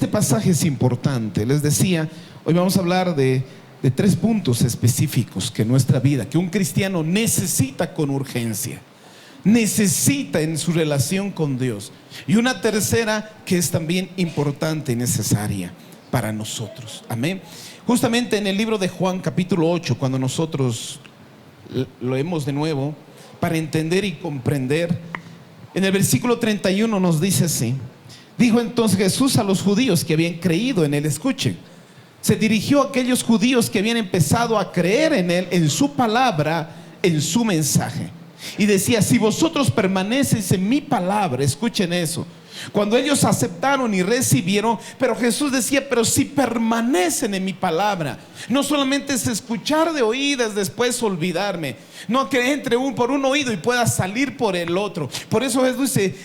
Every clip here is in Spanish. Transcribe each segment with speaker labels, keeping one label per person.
Speaker 1: pasaje es importante. Les decía, hoy vamos a hablar de 3 puntos específicos que en nuestra vida, que un cristiano necesita con urgencia, necesita en su relación con Dios. Y una tercera que es también importante y necesaria para nosotros. Amén. Justamente en el libro de Juan capítulo 8, cuando nosotros lo leemos de nuevo para entender y comprender, en el versículo 31 nos dice así: dijo entonces Jesús a los judíos que habían creído en él. Escuchen, se dirigió a aquellos judíos que habían empezado a creer en él, en su palabra, en su mensaje, y decía: si vosotros permanecéis en mi palabra. Escuchen eso. Cuando ellos aceptaron y recibieron, pero Jesús decía: pero si permanecen en mi palabra. No solamente es escuchar de oídas, después olvidarme. No que entre por un oído y pueda salir por el otro. Por eso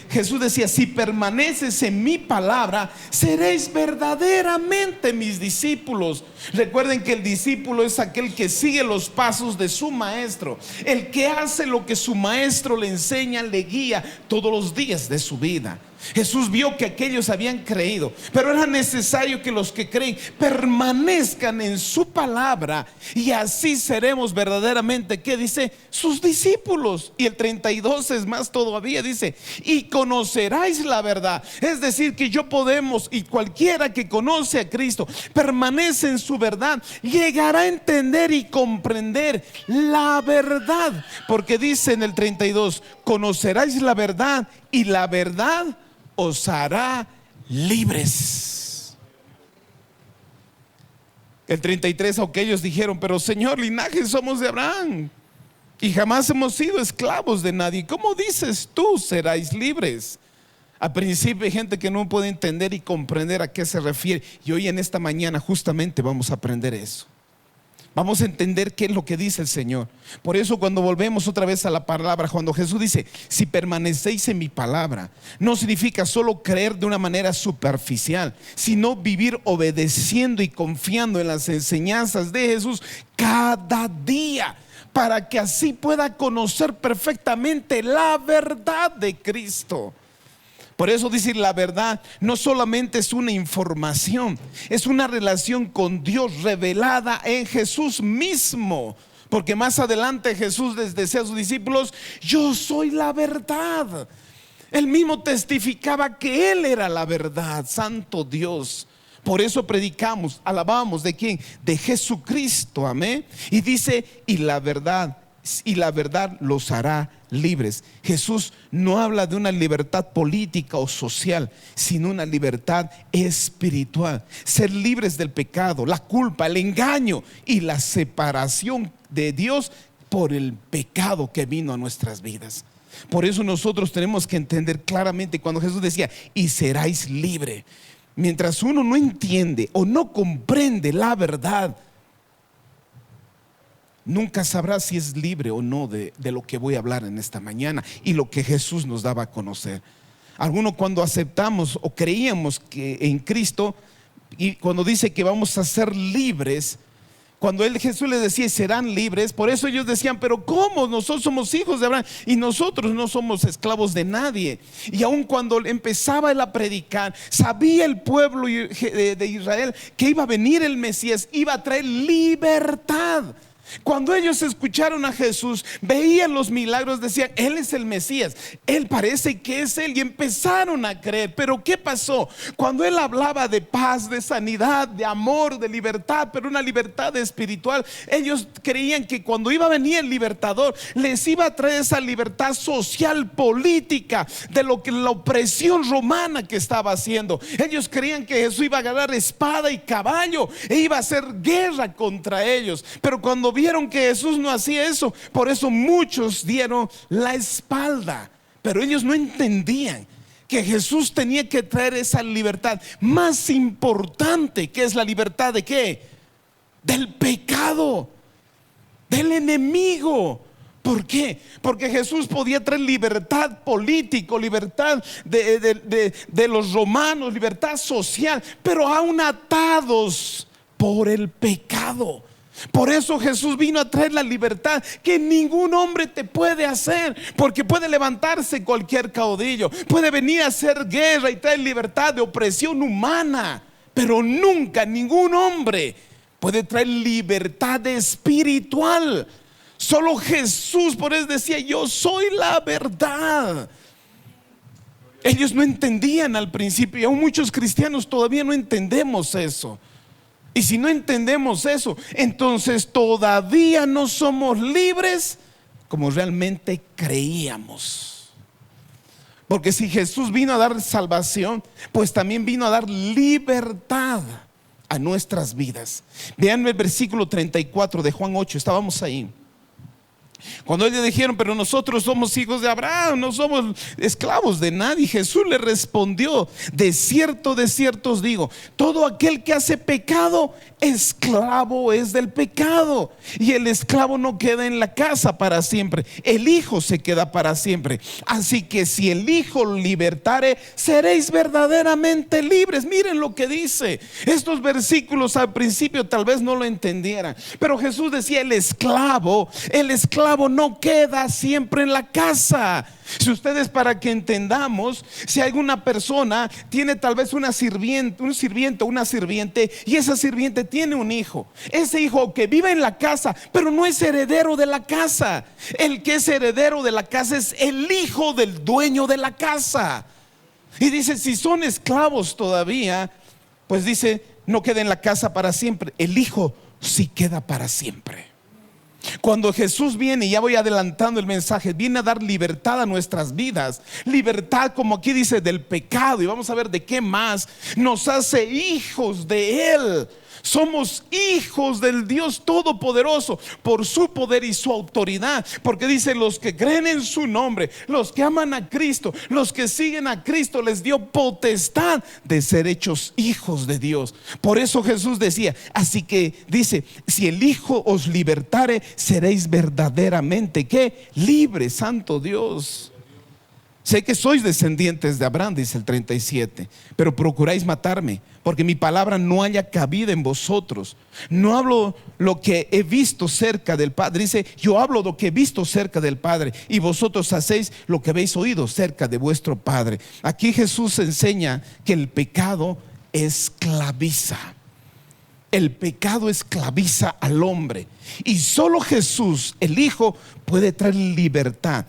Speaker 1: Jesús decía: si permaneces en mi palabra, seréis verdaderamente mis discípulos. Recuerden que el discípulo es aquel que sigue los pasos de su maestro, el que hace lo que su maestro le enseña, le guía todos los días de su vida. Jesús vio que aquellos habían creído, pero era necesario que los que creen permanezcan en su palabra, y así seremos verdaderamente, ¿qué dice? Sus discípulos. Y el 32 es más todavía, dice: y conoceráis la verdad. Es decir, que yo podemos, y cualquiera que conoce a Cristo, permanece en su verdad, llegará a entender y comprender la verdad. Porque dice en el 32: conoceráis la verdad, y la verdad os hará libres. El 33, aunque ellos dijeron: pero Señor, linaje somos de Abraham y jamás hemos sido esclavos de nadie, ¿cómo dices tú seráis libres? Al principio hay gente que no puede entender y comprender a qué se refiere, y hoy en esta mañana justamente vamos a aprender eso. Vamos a entender qué es lo que dice el Señor. Por eso cuando volvemos otra vez a la palabra, cuando Jesús dice: si permanecéis en mi palabra, no significa solo creer de una manera superficial, sino vivir obedeciendo y confiando en las enseñanzas de Jesús cada día, para que así pueda conocer perfectamente la verdad de Cristo. Por eso dice: la verdad no solamente es una información, es una relación con Dios revelada en Jesús mismo. Porque más adelante Jesús les decía a sus discípulos: yo soy la verdad. Él mismo testificaba que Él era la verdad. Santo Dios. Por eso predicamos, alabamos, ¿de quién? De Jesucristo, amén. Y dice: y la verdad los hará libres. Jesús no habla de una libertad política o social, sino una libertad espiritual. Ser libres del pecado, la culpa, el engaño y la separación de Dios por el pecado que vino a nuestras vidas. Por eso nosotros tenemos que entender claramente cuando Jesús decía: y seráis libre. Mientras uno no entiende o no comprende la verdad, nunca sabrá si es libre o no de lo que voy a hablar en esta mañana y lo que Jesús nos daba a conocer. Algunos, cuando aceptamos o creíamos que en Cristo, y cuando dice que vamos a ser libres, cuando Jesús les decía: serán libres, por eso ellos decían: pero ¿cómo? Nosotros somos hijos de Abraham y nosotros no somos esclavos de nadie. Y aun cuando empezaba él a predicar, sabía el pueblo de Israel que iba a venir el Mesías, iba a traer libertad. Cuando ellos escucharon a Jesús, veían los milagros, decían: Él es el Mesías, Él parece que es Él, y empezaron a creer. Pero ¿qué pasó? Cuando Él hablaba de paz, de sanidad, de amor, de libertad, pero una libertad espiritual, ellos creían que cuando iba a venir el libertador, les iba a traer esa libertad social, política, de lo que la opresión romana que estaba haciendo. Ellos creían que Jesús iba a agarrar espada y caballo e iba a hacer guerra contra ellos. Pero cuando vieron que Jesús no hacía eso, por eso muchos dieron la espalda. Pero ellos no entendían que Jesús tenía que traer esa libertad más importante, que es la libertad de ¿qué? Del pecado, del enemigo. ¿Por qué? Porque Jesús podía traer libertad política, libertad de los romanos, libertad social, pero aún atados por el pecado. Por eso Jesús vino a traer la libertad que ningún hombre te puede hacer, porque puede levantarse cualquier caudillo, puede venir a hacer guerra y traer libertad de opresión humana. pero nunca ningún hombre puede traer libertad espiritual. Solo Jesús, por eso decía: yo soy la verdad. Ellos no entendían al principio, y aún muchos cristianos todavía no entendemos eso. Y si no entendemos eso, entonces todavía no somos libres como realmente creíamos. Porque si Jesús vino a dar salvación, pues también vino a dar libertad a nuestras vidas. Vean el versículo 34 de Juan 8, estábamos ahí. Cuando ellos dijeron: pero nosotros somos hijos de Abraham, no somos esclavos de nadie, Jesús le respondió: de cierto os digo, todo aquel que hace pecado, esclavo es del pecado. Y el esclavo no queda en la casa para siempre, el Hijo se queda para siempre. Así que si el Hijo libertare, seréis verdaderamente libres. Miren lo que dice. Estos versículos al principio tal vez no lo entendieran, pero Jesús decía: el esclavo no queda siempre en la casa. Si ustedes, para que entendamos, si alguna persona tiene tal vez un sirviente o una sirviente, y esa sirviente tiene un hijo, ese hijo que vive en la casa, pero no es heredero de la casa. El que es heredero de la casa es el hijo del dueño de la casa. Y dice: si son esclavos todavía, pues dice, no queda en la casa para siempre, el hijo sí queda para siempre. Cuando Jesús viene, y ya voy adelantando el mensaje, viene a dar libertad a nuestras vidas. Libertad, como aquí dice, del pecado. Y vamos a ver de qué más. Nos hace hijos de Él. Somos hijos del Dios Todopoderoso por su poder y su autoridad. Porque dice: los que creen en su nombre, los que aman a Cristo, los que siguen a Cristo, les dio potestad de ser hechos hijos de Dios. Por eso Jesús decía, así que dice: si el Hijo os libertare, seréis verdaderamente ¿qué? Libres. Santo Dios. Sé que sois descendientes de Abraham, dice el 37, pero procuráis matarme, porque mi palabra no haya cabida en vosotros. No hablo lo que he visto cerca del Padre. Dice: yo hablo lo que he visto cerca del Padre, y vosotros hacéis lo que habéis oído cerca de vuestro Padre. Aquí Jesús enseña que el pecado esclaviza. El pecado esclaviza al hombre, y solo Jesús, el Hijo, puede traer libertad.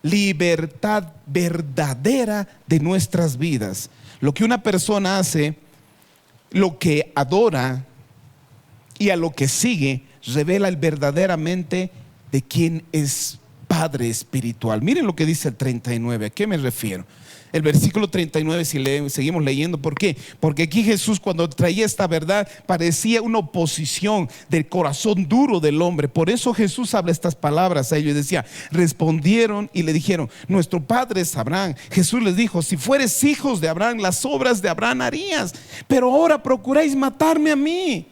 Speaker 1: Libertad verdadera de nuestras vidas. Lo que una persona hace, lo que adora y a lo que sigue, revela verdaderamente de quién es Padre espiritual. Miren lo que dice el 39. ¿A qué me refiero? El versículo 39, si seguimos leyendo, ¿por qué? Porque aquí Jesús, cuando traía esta verdad, parecía una oposición del corazón duro del hombre. Por eso Jesús habla estas palabras a ellos y decía: respondieron y le dijeron: nuestro padre es Abraham. Jesús les dijo: si fueres hijos de Abraham, las obras de Abraham harías, pero ahora procuráis matarme a mí,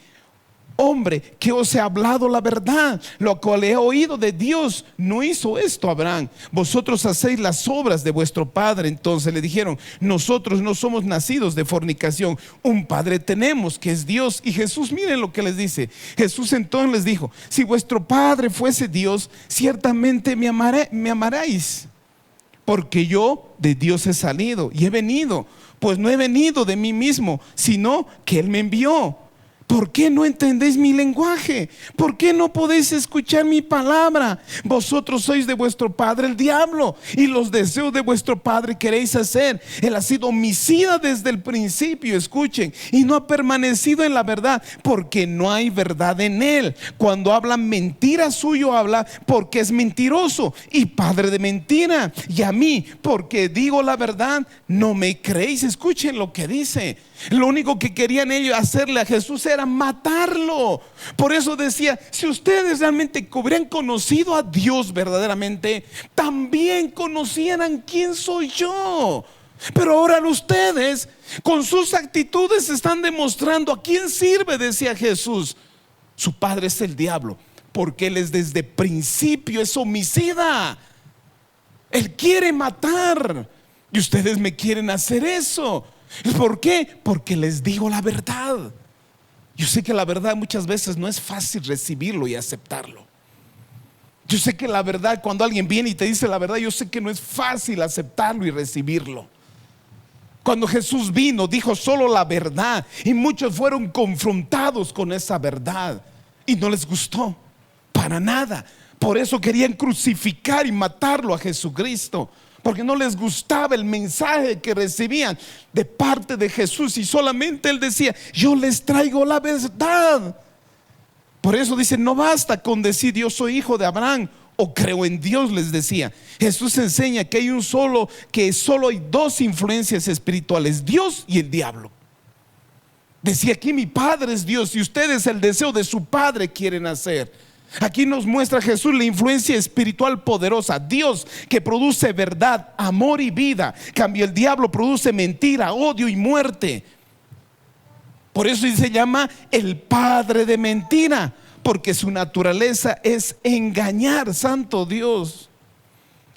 Speaker 1: hombre, que os he hablado la verdad, lo cual he oído de Dios. No hizo esto Abraham. Vosotros hacéis las obras de vuestro padre. Entonces le dijeron: nosotros no somos nacidos de fornicación, un padre tenemos, que es Dios. Y Jesús, miren lo que les dice. Jesús entonces les dijo: si vuestro padre fuese Dios, ciertamente me amaréis, porque yo de Dios he salido y he venido, pues no he venido de mí mismo, sino que Él me envió. ¿Por qué no entendéis mi lenguaje? ¿Por qué no podéis escuchar mi palabra? Vosotros sois de vuestro padre el diablo, y los deseos de vuestro padre queréis hacer. Él ha sido homicida desde el principio, escuchen, y no ha permanecido en la verdad, porque no hay verdad en él. Cuando habla mentira suyo habla, porque es mentiroso y padre de mentira. Y a mí, porque digo la verdad, no me creéis. Escuchen lo que dice. Lo único que querían ellos hacerle a Jesús era matarlo. Por eso decía: si ustedes realmente hubieran conocido a Dios verdaderamente, también conocieran quién soy yo. Pero ahora ustedes, con sus actitudes, están demostrando a quién sirve, decía Jesús. Su padre es el diablo, porque él es desde principio es homicida. Él quiere matar, y ustedes me quieren hacer eso. ¿Por qué? Porque les digo la verdad. Yo sé que la verdad muchas veces no es fácil recibirlo y aceptarlo. Yo sé que la verdad, cuando alguien viene y te dice la verdad, yo sé que no es fácil aceptarlo y recibirlo. Cuando Jesús vino, dijo solo la verdad, y muchos fueron confrontados con esa verdad y no les gustó para nada. Por eso querían crucificar y matarlo a Jesucristo, porque no les gustaba el mensaje que recibían de parte de Jesús, y solamente Él decía: yo les traigo la verdad. Por eso dice: no basta con decir yo soy hijo de Abraham o creo en Dios, les decía. Jesús enseña que solo hay dos influencias espirituales: Dios y el diablo. Decía aquí: mi Padre es Dios y ustedes el deseo de su Padre quieren hacer. Aquí nos muestra Jesús la influencia espiritual poderosa: Dios, que produce verdad, amor y vida. Cambio, el diablo produce mentira, odio y muerte. Por eso se llama el padre de mentira, porque su naturaleza es engañar. Santo Dios.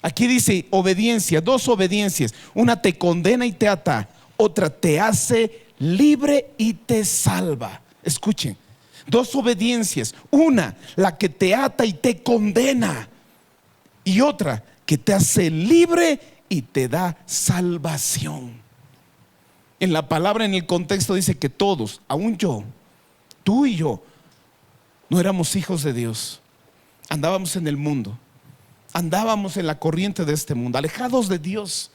Speaker 1: Aquí dice obediencia, dos obediencias: una te condena y te ata, otra te hace libre y te salva. Escuchen, dos obediencias: una, la que te ata y te condena, y otra que te hace libre y te da salvación. En la palabra, en el contexto, dice que todos, aún yo, tú y yo, no éramos hijos de Dios. Andábamos en el mundo, andábamos en la corriente de este mundo, alejados de Dios,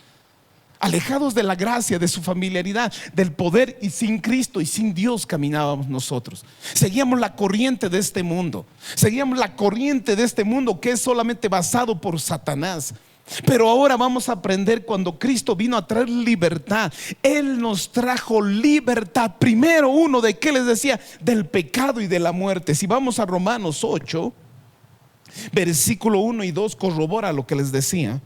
Speaker 1: alejados de la gracia, de su familiaridad, del poder, y sin Cristo y sin Dios caminábamos nosotros. Seguíamos la corriente de este mundo, seguíamos la corriente de este mundo que es solamente basado por Satanás. Pero ahora vamos a aprender, cuando Cristo vino a traer libertad, Él nos trajo libertad. Primero, uno, ¿de qué les decía? Del pecado y de la muerte. Si vamos a Romanos 8, versículo 1 y 2, corrobora lo que les decía.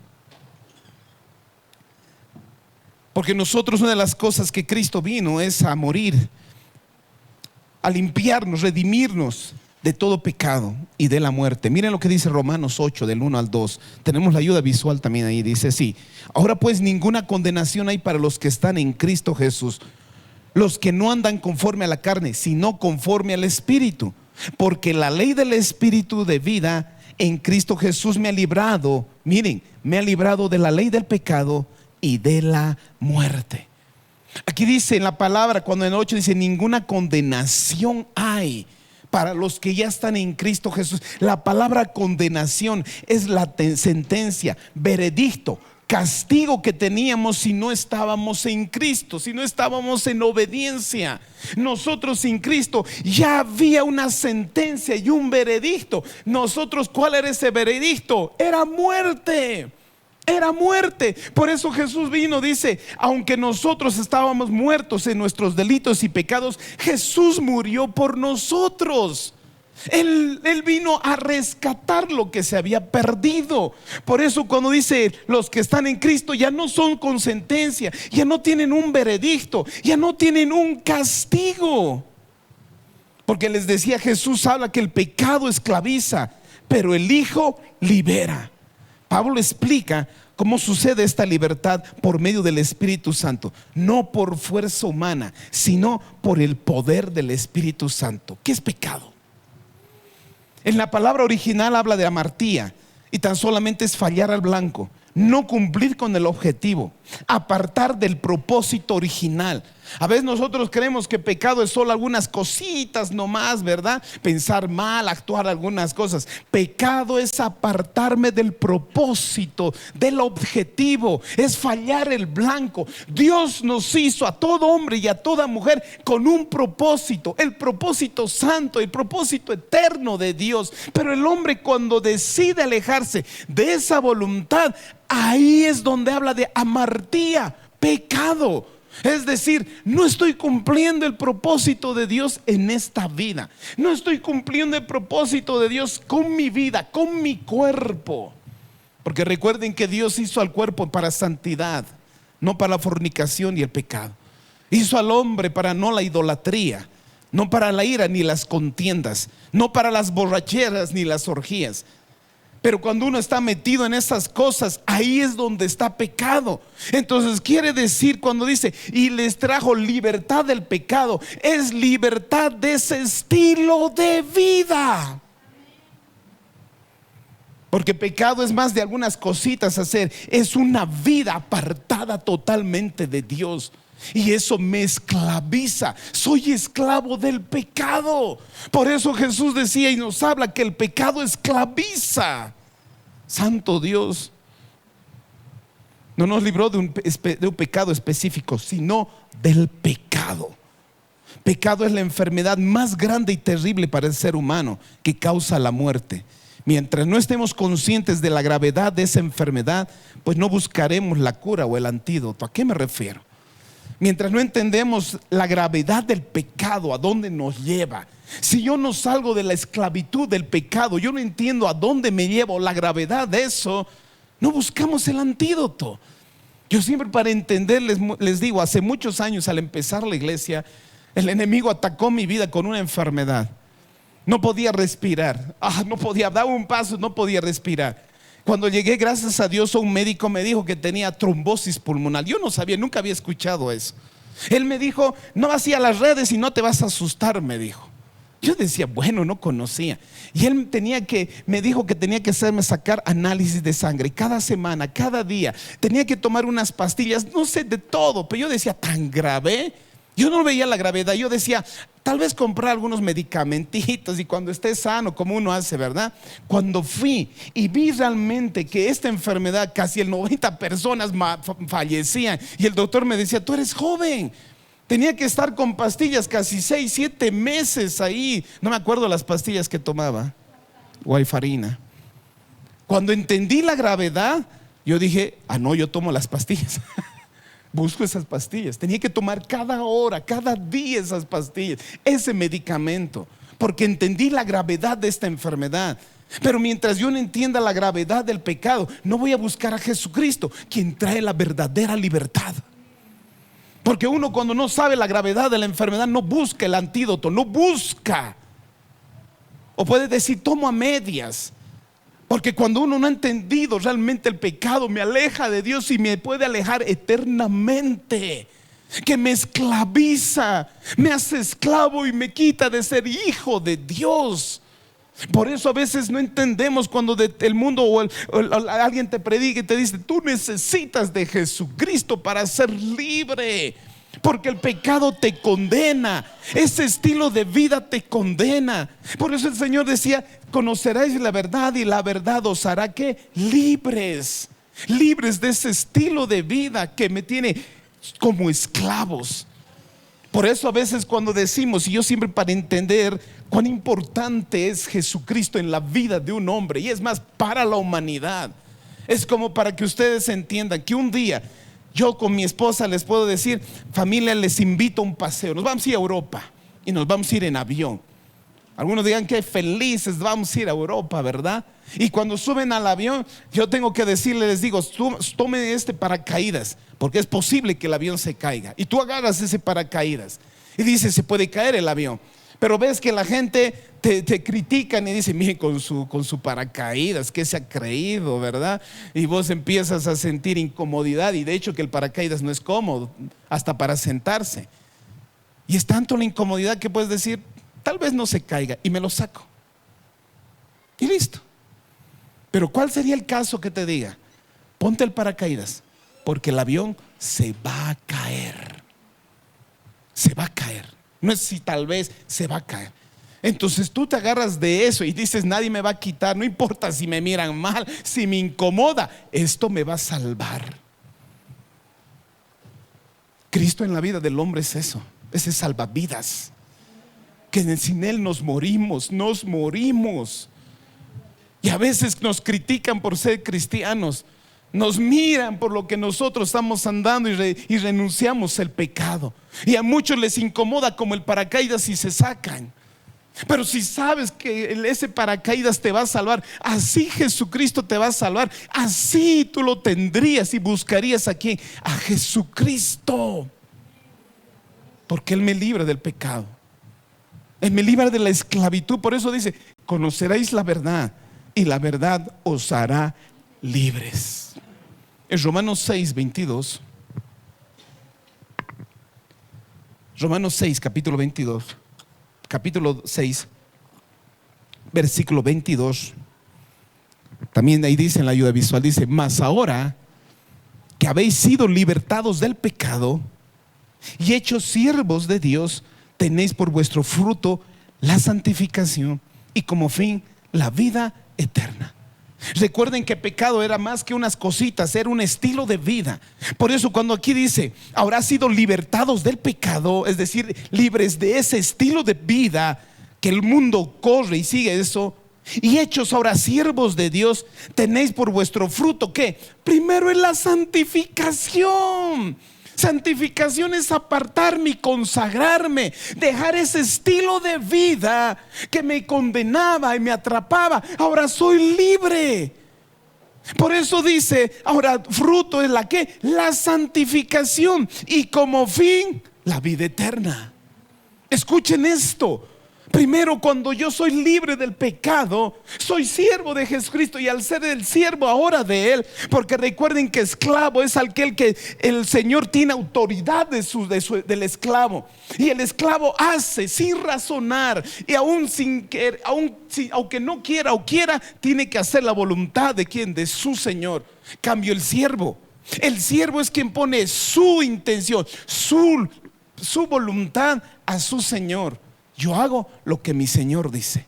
Speaker 1: Porque nosotros, una de las cosas que Cristo vino es a morir, a limpiarnos, redimirnos de todo pecado y de la muerte. Miren lo que dice Romanos 8, del 1 al 2. Tenemos la ayuda visual también ahí. Dice así: ahora pues ninguna condenación hay para los que están en Cristo Jesús, los que no andan conforme a la carne, sino conforme al Espíritu. Porque la ley del Espíritu de vida en Cristo Jesús me ha librado, miren, me ha librado de la ley del pecado y de la muerte. Aquí dice en la palabra, cuando en el 8 dice: ninguna condenación hay para los que ya están en Cristo Jesús. La palabra condenación es la sentencia, veredicto, castigo que teníamos si no estábamos en Cristo, si no estábamos en obediencia. Nosotros sin Cristo ya había una sentencia y un veredicto. Nosotros, ¿cuál era ese veredicto? Era muerte. Era muerte. Por eso Jesús vino, dice: aunque nosotros estábamos muertos en nuestros delitos y pecados, Jesús murió por nosotros. Él vino a rescatar lo que se había perdido. Por eso cuando dice los que están en Cristo, ya no son con sentencia, ya no tienen un veredicto, ya no tienen un castigo. Porque les decía, Jesús habla que el pecado esclaviza, pero el Hijo libera. Pablo explica cómo sucede esta libertad por medio del Espíritu Santo, no por fuerza humana, sino por el poder del Espíritu Santo. ¿Qué es pecado? En la palabra original habla de amartía, y tan solamente es fallar al blanco, no cumplir con el objetivo, apartar del propósito original. A veces nosotros creemos que pecado es solo algunas cositas nomás, ¿verdad? Pensar mal, actuar algunas cosas. Pecado es apartarme del propósito, del objetivo, es fallar el blanco. Dios nos hizo a todo hombre y a toda mujer con un propósito, el propósito santo, el propósito eterno de Dios. Pero el hombre, cuando decide alejarse de esa voluntad, ahí es donde habla de amartía, pecado. Es decir, no estoy cumpliendo el propósito de Dios en esta vida. No estoy cumpliendo el propósito de Dios con mi vida, con mi cuerpo. Porque recuerden que Dios hizo al cuerpo para santidad, no para la fornicación y el pecado. Hizo al hombre para no la idolatría, no para la ira ni las contiendas, no para las borracheras ni las orgías. Pero cuando uno está metido en esas cosas, ahí es donde está pecado. Entonces quiere decir, cuando dice y les trajo libertad del pecado, es libertad de ese estilo de vida. Porque pecado es más de algunas cositas hacer. Es una vida apartada totalmente de Dios. Y eso me esclaviza. Soy esclavo del pecado. Por eso Jesús decía y nos habla que el pecado esclaviza. Santo Dios. No nos libró de un pecado específico, sino del pecado. Pecado es la enfermedad más grande y terrible para el ser humano, que causa la muerte. Mientras no estemos conscientes de la gravedad de esa enfermedad, pues no buscaremos la cura o el antídoto. ¿A qué me refiero? Mientras no entendemos la gravedad del pecado, a dónde nos lleva. Si yo no salgo de la esclavitud del pecado, yo no entiendo a dónde me lleva o la gravedad de eso, no buscamos el antídoto. Yo siempre, para entenderles, les digo, hace muchos años, al empezar la iglesia, el enemigo atacó mi vida con una enfermedad. No podía respirar, no podía dar un paso, no podía respirar. Cuando llegué, gracias a Dios, un médico me dijo que tenía trombosis pulmonar. Yo no sabía, nunca había escuchado eso. Él me dijo: no vas a ir a las redes y no te vas a asustar, me dijo. Yo decía, bueno, no conocía. Y él me dijo que tenía que hacerme sacar análisis de sangre cada semana, cada día. Tenía que tomar unas pastillas, no sé, de todo. Pero yo decía, ¿tan grave? Yo no veía la gravedad. Yo decía, tal vez comprar algunos medicamentitos y cuando esté sano, como uno hace, ¿verdad? Cuando fui y vi realmente que esta enfermedad, casi el 90 personas fallecían. Y el doctor me decía, tú eres joven. Tenía que estar con pastillas casi 6, 7 meses ahí. No me acuerdo las pastillas que tomaba. Warfarina. Cuando entendí la gravedad, yo dije, no, yo tomo las pastillas. Busco esas pastillas. Tenía que tomar cada hora, cada día esas pastillas, ese medicamento, porque entendí la gravedad de esta enfermedad. Pero mientras yo no entienda la gravedad del pecado, no voy a buscar a Jesucristo, quien trae la verdadera libertad. Porque uno, cuando no sabe la gravedad de la enfermedad, no busca el antídoto, no busca. O puede decir, tomo a medias. Porque cuando uno no ha entendido realmente el pecado, me aleja de Dios y me puede alejar eternamente. Que me esclaviza, me hace esclavo y me quita de ser hijo de Dios. Por eso a veces no entendemos cuando el mundo o alguien te predica y te dice, tú necesitas de Jesucristo para ser libre. Porque el pecado te condena, ese estilo de vida te condena. Por eso el Señor decía, conoceréis la verdad y la verdad os hará ¿qué? Libres. Libres de ese estilo de vida que me tiene como esclavos. Por eso a veces cuando decimos, y yo siempre para entender cuán importante es Jesucristo en la vida de un hombre, y es más para la humanidad, es como para que ustedes entiendan que un día yo con mi esposa les puedo decir, familia, les invito a un paseo, nos vamos a ir a Europa y nos vamos a ir en avión. Algunos digan que felices, vamos a ir a Europa, ¿verdad? Y cuando suben al avión, yo tengo que decirles, les digo, tomen este paracaídas, porque es posible que el avión se caiga. Y tú agarras ese paracaídas y dices, se puede caer el avión. Pero ves que la gente te critican y dicen, miren, con su paracaídas, ¿qué se ha creído, verdad? Y vos empiezas a sentir incomodidad. Y de hecho que el paracaídas no es cómodo, hasta para sentarse. Y es tanto la incomodidad que puedes decir, tal vez no se caiga, y me lo saco y listo. Pero ¿cuál sería el caso que te diga, ponte el paracaídas, porque el avión se va a caer? Se va a caer. No es si tal vez, se va a caer. Entonces tú te agarras de eso y dices, nadie me va a quitar, no importa si me miran mal, si me incomoda, esto me va a salvar. Cristo en la vida del hombre es eso, ese salvavidas, que sin Él nos morimos. Y a veces nos critican por ser cristianos, nos miran por lo que nosotros estamos andando y renunciamos al pecado. Y a muchos les incomoda como el paracaídas y se sacan. Pero si sabes que ese paracaídas te va a salvar, así Jesucristo te va a salvar, así tú lo tendrías y buscarías aquí a Jesucristo, porque Él me libra del pecado, Él me libra de la esclavitud. Por eso dice, conoceréis la verdad y la verdad os hará libres. En Romanos 6, 22. Romanos 6, capítulo 22. Capítulo 6, versículo 22. También ahí dice en la ayuda visual, dice: mas ahora que habéis sido libertados del pecado y hechos siervos de Dios, tenéis por vuestro fruto la santificación y como fin la vida eterna. Recuerden que pecado era más que unas cositas, era un estilo de vida. Por eso cuando aquí dice habrá sido libertados del pecado, es decir, libres de ese estilo de vida que el mundo corre y sigue eso, y hechos ahora siervos de Dios, tenéis por vuestro fruto ¿qué? Primero es la santificación. Santificación es apartarme y consagrarme, dejar ese estilo de vida que me condenaba y me atrapaba. Ahora soy libre. Por eso dice, ahora fruto es la ¿qué? La santificación y como fin la vida eterna. Escuchen esto. Primero, cuando yo soy libre del pecado, soy siervo de Jesucristo, y al ser el siervo ahora de Él, porque recuerden que esclavo es aquel que el Señor tiene autoridad del esclavo, y el esclavo hace sin razonar, y aunque no quiera o quiera, tiene que hacer la voluntad de ¿quién? De su Señor. Cambio el siervo es quien pone su intención, su voluntad a su Señor. Yo hago lo que mi Señor dice.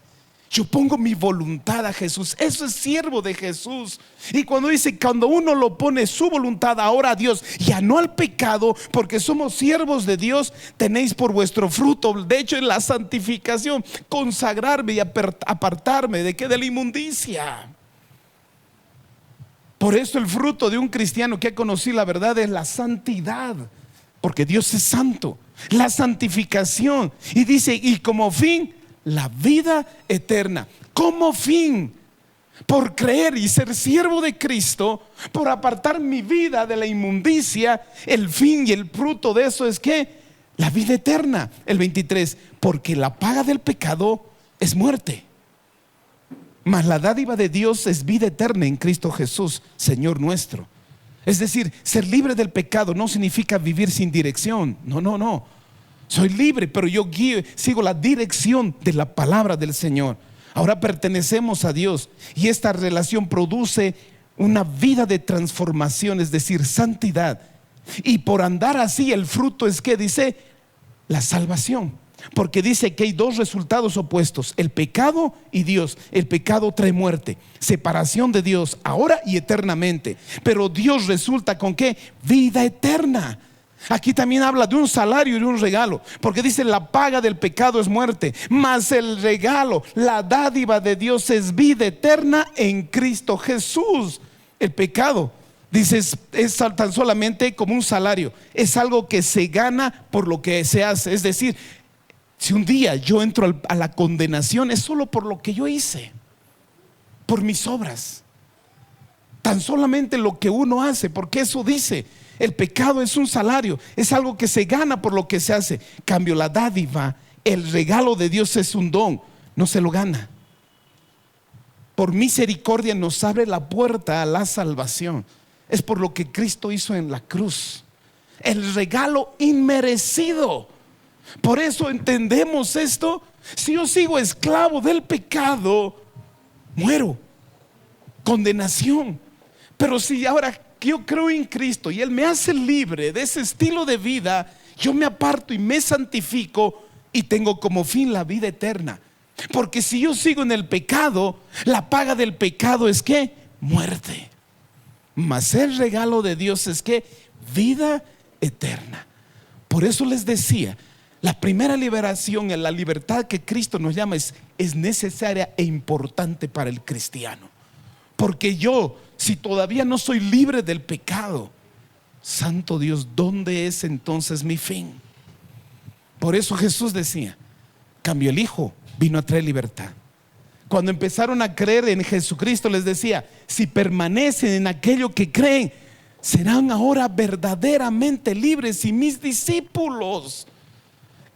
Speaker 1: Yo pongo mi voluntad a Jesús. Eso es siervo de Jesús. Y cuando dice, cuando uno lo pone su voluntad ahora a Dios, ya no al pecado, porque somos siervos de Dios, tenéis por vuestro fruto, de hecho en la santificación, consagrarme y apartarme de qué? De la inmundicia. Por eso el fruto de un cristiano que ha conocido la verdad es la santidad, porque Dios es santo. La santificación, y dice, y como fin la vida eterna. Como fin, por creer y ser siervo de Cristo, por apartar mi vida de la inmundicia, el fin y el fruto de eso es que la vida eterna. El 23, porque la paga del pecado es muerte, mas la dádiva de Dios es vida eterna en Cristo Jesús, Señor nuestro. Es decir, ser libre del pecado no significa vivir sin dirección. No. Soy libre, pero yo sigo la dirección de la palabra del Señor. Ahora pertenecemos a Dios, y esta relación produce una vida de transformación, es decir, santidad. Y por andar así, el fruto es que dice la salvación. Porque dice que hay dos resultados opuestos: el pecado y Dios. El pecado trae muerte, separación de Dios ahora y eternamente. Pero Dios resulta con ¿qué? Vida eterna. Aquí también habla de un salario y de un regalo, porque dice la paga del pecado es muerte, mas el regalo, la dádiva de Dios es vida eterna en Cristo Jesús. El pecado, dice, es tan solamente como un salario, es algo que se gana por lo que se hace. Es decir, si un día yo entro a la condenación, es solo por lo que yo hice, por mis obras, tan solamente lo que uno hace, porque eso dice, el pecado es un salario, es algo que se gana por lo que se hace. Cambio la dádiva, el regalo de Dios es un don, no se lo gana. Por misericordia nos abre la puerta a la salvación. Es por lo que Cristo hizo en la cruz, el regalo inmerecido. Por eso entendemos esto. Si yo sigo esclavo del pecado, muero, condenación. Pero si ahora yo creo en Cristo y Él me hace libre de ese estilo de vida, yo me aparto y me santifico y tengo como fin la vida eterna. Porque si yo sigo en el pecado, la paga del pecado es ¿qué? Muerte. Mas el regalo de Dios es ¿qué? Vida eterna. Por eso les decía, la primera liberación, en la libertad que Cristo nos llama, es necesaria e importante para el cristiano. Porque yo, si todavía no soy libre del pecado, santo Dios, ¿dónde es entonces mi fin? Por eso Jesús decía, cambio, el Hijo vino a traer libertad. Cuando empezaron a creer en Jesucristo, les decía, si permanecen en aquello que creen, serán ahora verdaderamente libres y mis discípulos.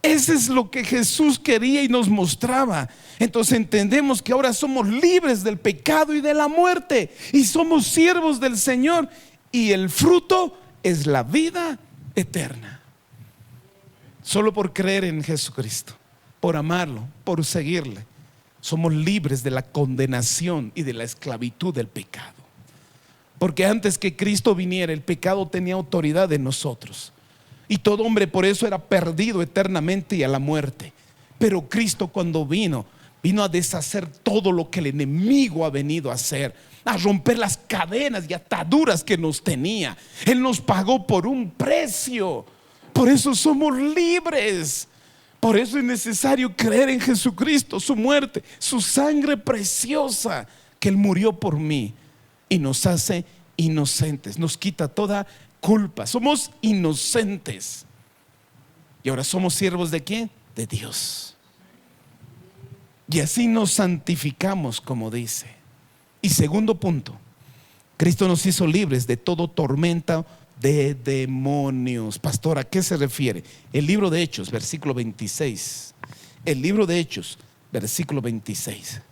Speaker 1: Eso es lo que Jesús quería y nos mostraba. Entonces entendemos que ahora somos libres del pecado y de la muerte, y somos siervos del Señor, y el fruto es la vida eterna. Solo por creer en Jesucristo, por amarlo, por seguirle, somos libres de la condenación y de la esclavitud del pecado. Porque antes que Cristo viniera, el pecado tenía autoridad en nosotros. Y todo hombre por eso era perdido eternamente y a la muerte. Pero Cristo, cuando vino a deshacer todo lo que el enemigo ha venido a hacer, a romper las cadenas y ataduras que nos tenía. Él nos pagó por un precio. Por eso somos libres. Por eso es necesario creer en Jesucristo, su muerte, su sangre preciosa, que Él murió por mí y nos hace inocentes, nos quita toda culpa. Somos inocentes. Y ahora somos siervos ¿de quién? De Dios. Y así nos santificamos, como dice. Y segundo punto, Cristo nos hizo libres de todo tormenta de demonios. Pastor, ¿a qué se refiere? El libro de Hechos, versículo 26. El libro de Hechos, versículo 26.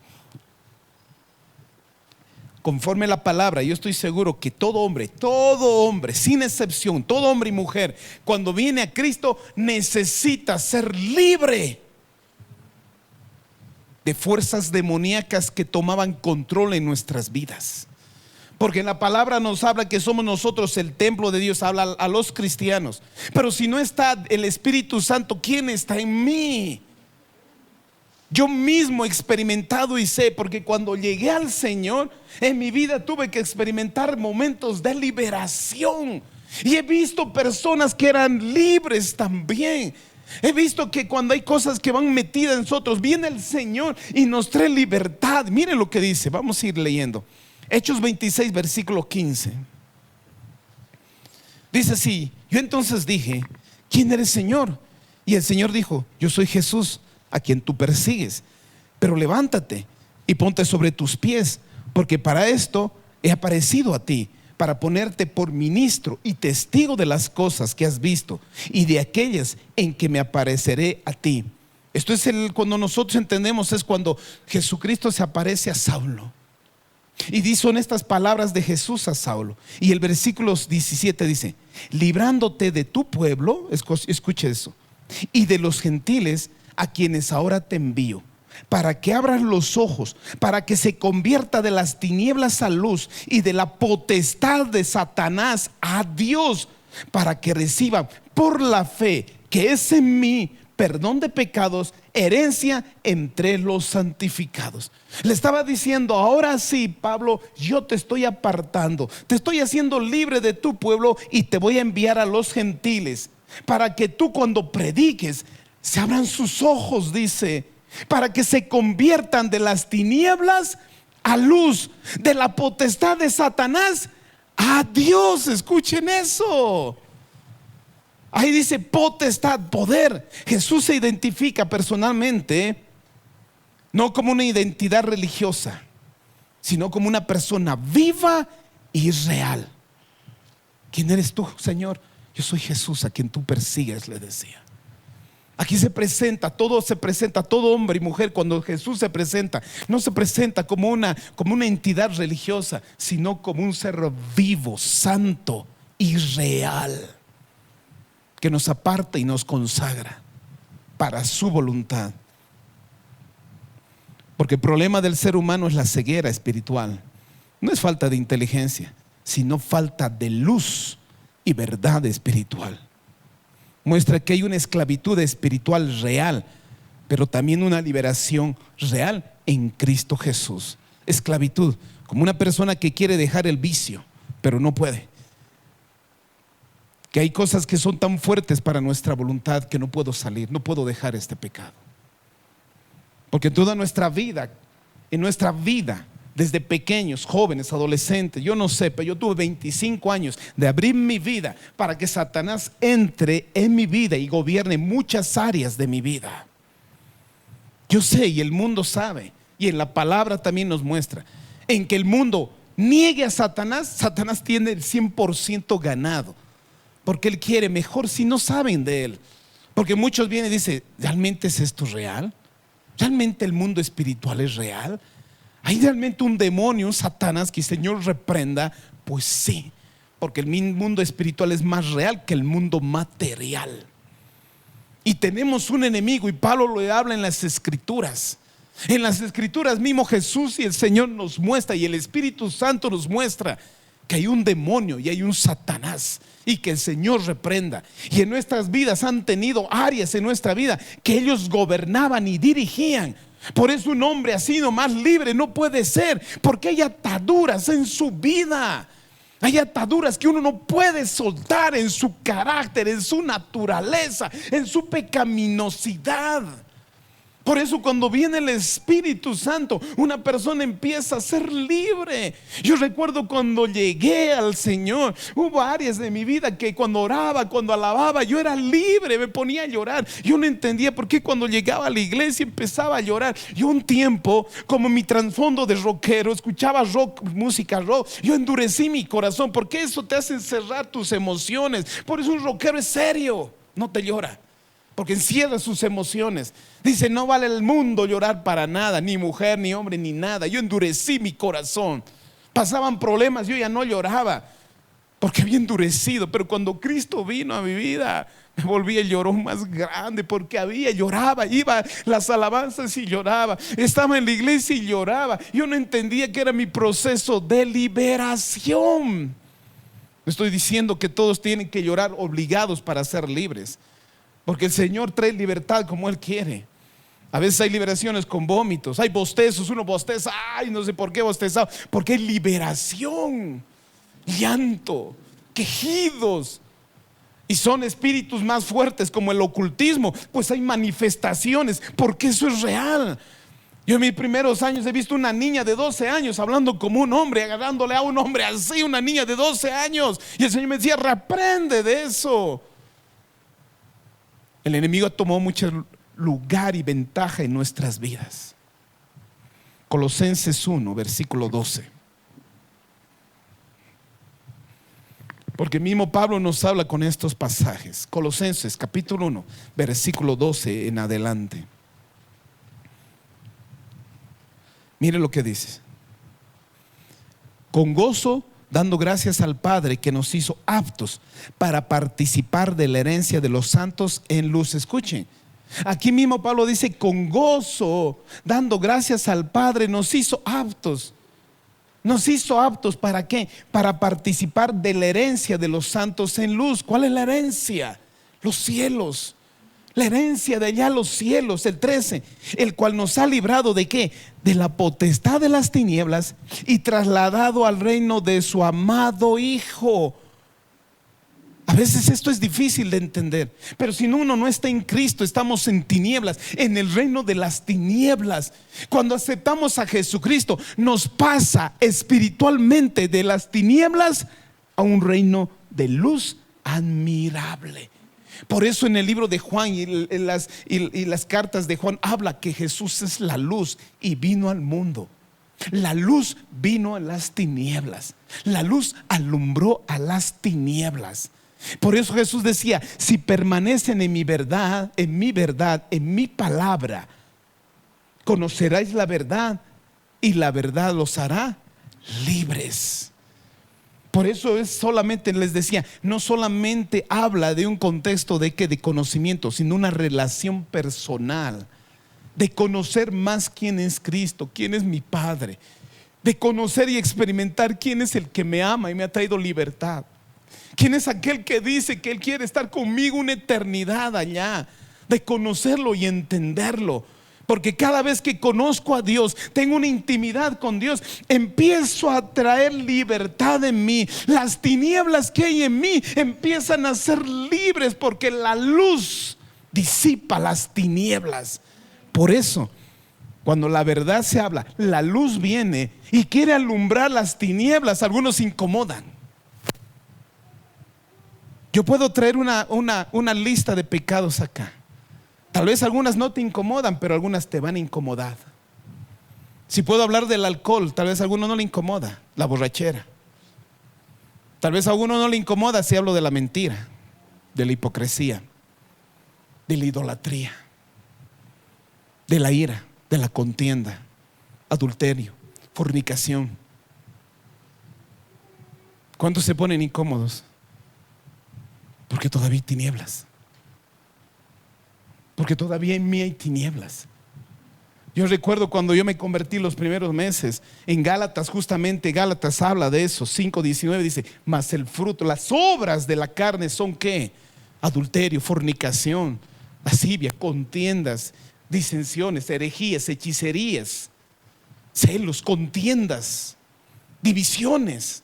Speaker 1: Conforme a la palabra, yo estoy seguro que todo hombre, sin excepción, todo hombre y mujer, cuando viene a Cristo, necesita ser libre de fuerzas demoníacas que tomaban control en nuestras vidas. Porque en la palabra nos habla que somos nosotros el templo de Dios, habla a los cristianos. Pero si no está el Espíritu Santo, ¿quién está en mí? Yo mismo he experimentado y sé, porque cuando llegué al Señor, en mi vida tuve que experimentar momentos de liberación. Y he visto personas que eran libres también. He visto que cuando hay cosas que van metidas en nosotros, viene el Señor y nos trae libertad. Miren lo que dice, vamos a ir leyendo. Hechos 26, versículo 15. Dice así: yo entonces dije, ¿quién eres, Señor? Y el Señor dijo, yo soy Jesús, a quien tú persigues. Pero levántate y ponte sobre tus pies, porque para esto he aparecido a ti, para ponerte por ministro y testigo de las cosas que has visto y de aquellas en que me apareceré a ti. Esto es cuando nosotros entendemos, es cuando Jesucristo se aparece a Saulo. Y son estas palabras de Jesús a Saulo. Y el versículo 17 dice: librándote de tu pueblo, escuche eso, y de los gentiles a quienes ahora te envío, para que abras los ojos, para que se convierta de las tinieblas a luz y de la potestad de Satanás a Dios, para que reciban por la fe que es en mí perdón de pecados, herencia entre los santificados. Le estaba diciendo, ahora sí, Pablo, yo te estoy apartando, te estoy haciendo libre de tu pueblo y te voy a enviar a los gentiles, para que tú cuando prediques se abran sus ojos, dice, para que se conviertan de las tinieblas a luz, de la potestad de Satanás a Dios. Escuchen eso. Ahí dice potestad, poder. Jesús se identifica personalmente no como una identidad religiosa, sino como una persona viva y real. ¿Quién eres tú, Señor? Yo soy Jesús, a quien tú persigues, le decía. Aquí se presenta todo hombre y mujer. Cuando Jesús se presenta, no se presenta como una entidad religiosa, sino como un ser vivo, santo y real, que nos aparta y nos consagra para su voluntad. Porque el problema del ser humano es la ceguera espiritual. No es falta de inteligencia, sino falta de luz y verdad espiritual. Muestra que hay una esclavitud espiritual real, pero también una liberación real en Cristo Jesús. Esclavitud, como una persona que quiere dejar el vicio, pero no puede. Que hay cosas que son tan fuertes para nuestra voluntad que no puedo salir, no puedo dejar este pecado. Porque toda nuestra vida, en nuestra vida, desde pequeños, jóvenes, adolescentes, yo no sé, pero yo tuve 25 años de abrir mi vida para que Satanás entre en mi vida y gobierne muchas áreas de mi vida. Yo sé, y el mundo sabe, y en la palabra también nos muestra, en que el mundo niegue a Satanás, Satanás tiene el 100% ganado. Porque él quiere mejor si no saben de él. Porque muchos vienen y dicen, ¿realmente es esto real? ¿Realmente el mundo espiritual es real? ¿Hay realmente un demonio, un Satanás que el Señor reprenda? Pues sí, porque el mundo espiritual es más real que el mundo material. Y tenemos un enemigo, y Pablo lo habla en las Escrituras, En las Escrituras mismo Jesús y el Señor nos muestra, y el Espíritu Santo nos muestra, que hay un demonio y hay un Satanás, y que el Señor reprenda. Y en nuestras vidas han tenido áreas en nuestra vida que ellos gobernaban y dirigían. Por eso un hombre así nomás libre no puede ser, porque hay ataduras en su vida. Hay ataduras que uno no puede soltar en su carácter, en su naturaleza, en su pecaminosidad. Por eso cuando viene el Espíritu Santo, una persona empieza a ser libre. Yo recuerdo cuando llegué al Señor, hubo áreas de mi vida que cuando oraba, cuando alababa, yo era libre, me ponía a llorar. Yo no entendía por qué cuando llegaba a la iglesia empezaba a llorar. Yo un tiempo, como mi trasfondo de rockero, escuchaba rock, música rock, yo endurecí mi corazón, porque eso te hace encerrar tus emociones. Por eso un rockero es serio, no te llora, porque encierra sus emociones. Dice, no vale el mundo llorar para nada, ni mujer, ni hombre, ni nada. Yo endurecí mi corazón. Pasaban problemas, yo ya no lloraba, porque había endurecido. Pero cuando Cristo vino a mi vida, me volví el llorón más grande, porque lloraba, iba a las alabanzas y lloraba, estaba en la iglesia y lloraba. Yo no entendía que era mi proceso de liberación. No estoy diciendo que todos tienen que llorar obligados para ser libres, porque el Señor trae libertad como Él quiere. A veces hay liberaciones con vómitos, hay bostezos, uno bosteza, ay, no sé por qué bostezado, porque hay liberación, llanto, quejidos. Y son espíritus más fuertes como el ocultismo, pues hay manifestaciones, porque eso es real. Yo en mis primeros años he visto una niña de 12 años hablando como un hombre, agarrándole a un hombre así, una niña de 12 años. Y el Señor me decía, reprende de eso. El enemigo tomó mucho lugar y ventaja en nuestras vidas. Colosenses 1, versículo 12. Porque mismo Pablo nos habla con estos pasajes. Colosenses capítulo 1, versículo 12 en adelante. Mire lo que dice: con gozo, dando gracias al Padre que nos hizo aptos para participar de la herencia de los santos en luz. Escuchen, aquí mismo Pablo dice, con gozo, dando gracias al Padre, nos hizo aptos. Nos hizo aptos, ¿para qué? Para participar de la herencia de los santos en luz. ¿Cuál es la herencia? Los cielos. La herencia de allá, los cielos. El 13, el cual nos ha librado ¿de qué? De la potestad de las tinieblas y trasladado al reino de su amado Hijo. A veces esto es difícil de entender, pero si uno no está en Cristo, estamos en tinieblas, en el reino de las tinieblas. Cuando aceptamos a Jesucristo, nos pasa espiritualmente de las tinieblas a un reino de luz admirable. Por eso en el libro de Juan y las cartas de Juan habla que Jesús es la luz y vino al mundo. La luz vino a las tinieblas. La luz alumbró a las tinieblas. Por eso Jesús decía, si permanecen en mi verdad, en mi palabra, conoceráis la verdad y la verdad los hará libres. Por eso es solamente, les decía, no solamente habla de un contexto de conocimiento, sino una relación personal, de conocer más quién es Cristo, quién es mi Padre, de conocer y experimentar quién es el que me ama y me ha traído libertad. ¿Quién es aquel que dice que Él quiere estar conmigo una eternidad allá? De conocerlo y entenderlo. Porque cada vez que conozco a Dios, tengo una intimidad con Dios, empiezo a traer libertad en mí. Las tinieblas que hay en mí empiezan a ser libres, porque la luz disipa las tinieblas. Por eso, cuando la verdad se habla, la luz viene y quiere alumbrar las tinieblas. Algunos se incomodan. Yo puedo traer una lista de pecados acá. Tal vez algunas no te incomodan, pero algunas te van a incomodar. Si puedo hablar del alcohol, tal vez a alguno no le incomoda la borrachera. Tal vez a alguno no le incomoda si hablo de la mentira, de la hipocresía, de la idolatría, de la ira, de la contienda, adulterio, fornicación. ¿Cuántos se ponen incómodos? Porque todavía hay tinieblas. Porque todavía en mí hay tinieblas. Yo recuerdo cuando yo me convertí los primeros meses, en Gálatas, justamente Gálatas habla de eso, 5:19 dice, mas el fruto, las obras de la carne son ¿qué? Adulterio, fornicación, lascivia, contiendas, disensiones, herejías, hechicerías, celos, contiendas, divisiones.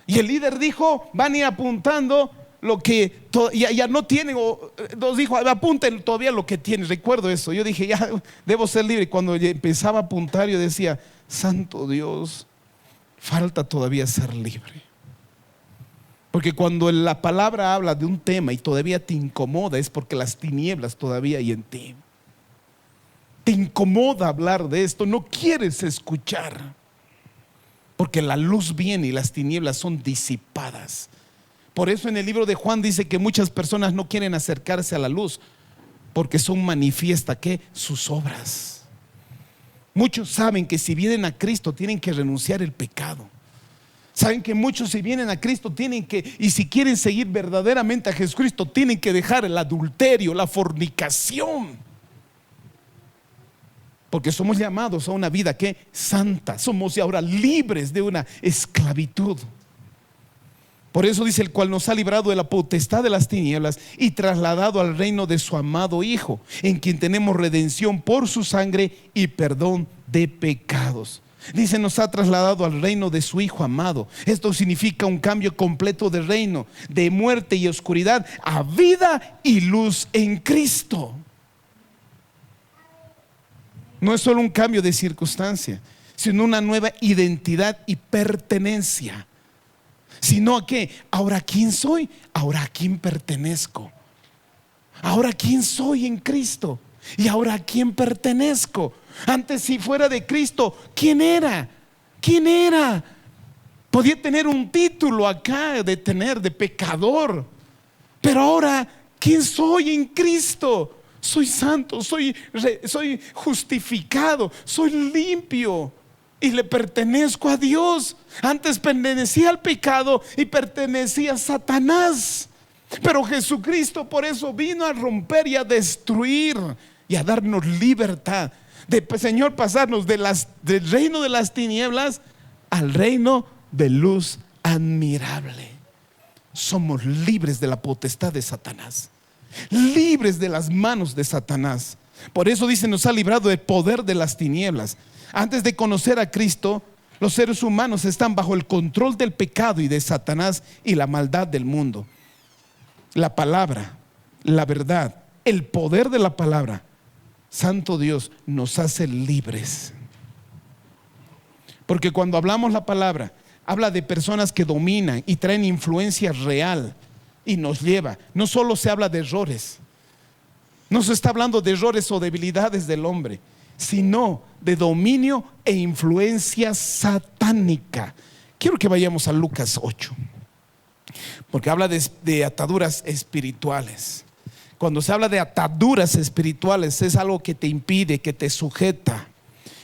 Speaker 1: Y el líder dijo, van a ir apuntando lo que ya no tienen, o nos dijo, apunten todavía lo que tienen. Recuerdo eso, yo dije, ya debo ser libre. Cuando empezaba a apuntar yo decía, santo Dios, falta todavía ser libre. Porque cuando la palabra habla de un tema y todavía te incomoda, es porque las tinieblas todavía hay en ti. Te incomoda hablar de esto, no quieres escuchar, porque la luz viene y las tinieblas son disipadas. Por eso en el libro de Juan dice que muchas personas no quieren acercarse a la luz, porque son manifiesta ¿qué? Sus obras. Muchos saben que si vienen a Cristo tienen que renunciar el pecado. Saben que muchos si vienen a Cristo tienen que, y si quieren seguir verdaderamente a Jesucristo, tienen que dejar el adulterio, la fornicación. Porque somos llamados a una vida que santa. Somos ahora libres de una esclavitud. Por eso dice, el cual nos ha librado de la potestad de las tinieblas y trasladado al reino de su amado Hijo, en quien tenemos redención por su sangre y perdón de pecados. Dice, nos ha trasladado al reino de su Hijo amado. Esto significa un cambio completo de reino, de muerte y oscuridad a vida y luz en Cristo. No es solo un cambio de circunstancia, sino una nueva identidad y pertenencia. Sino a qué, ahora quién soy, ahora a quién pertenezco. Ahora quién soy en Cristo y ahora a quién pertenezco. Antes, si fuera de Cristo, ¿quién era? ¿Quién era? Podía tener un título acá de pecador, pero ahora ¿quién soy en Cristo? Soy santo, soy justificado, soy limpio y le pertenezco a Dios. Antes pertenecía al pecado y pertenecía a Satanás, pero Jesucristo por eso vino a romper y a destruir y a darnos libertad. Señor, pasarnos del reino de las tinieblas al reino de luz admirable. Somos libres de la potestad de Satanás, libres de las manos de Satanás. Por eso dice, nos ha librado del poder de las tinieblas. Antes de conocer a Cristo, los seres humanos están bajo el control del pecado y de Satanás y la maldad del mundo. La palabra, la verdad, el poder de la palabra, Santo Dios, nos hace libres. Porque cuando hablamos la palabra, habla de personas que dominan y traen influencia real y nos lleva. No solo se habla de errores, no se está hablando de errores o debilidades del hombre, sino de dominio e influencia satánica. Quiero que vayamos a Lucas 8, porque habla de ataduras espirituales. Cuando se habla de ataduras espirituales, es algo que te impide, que te sujeta.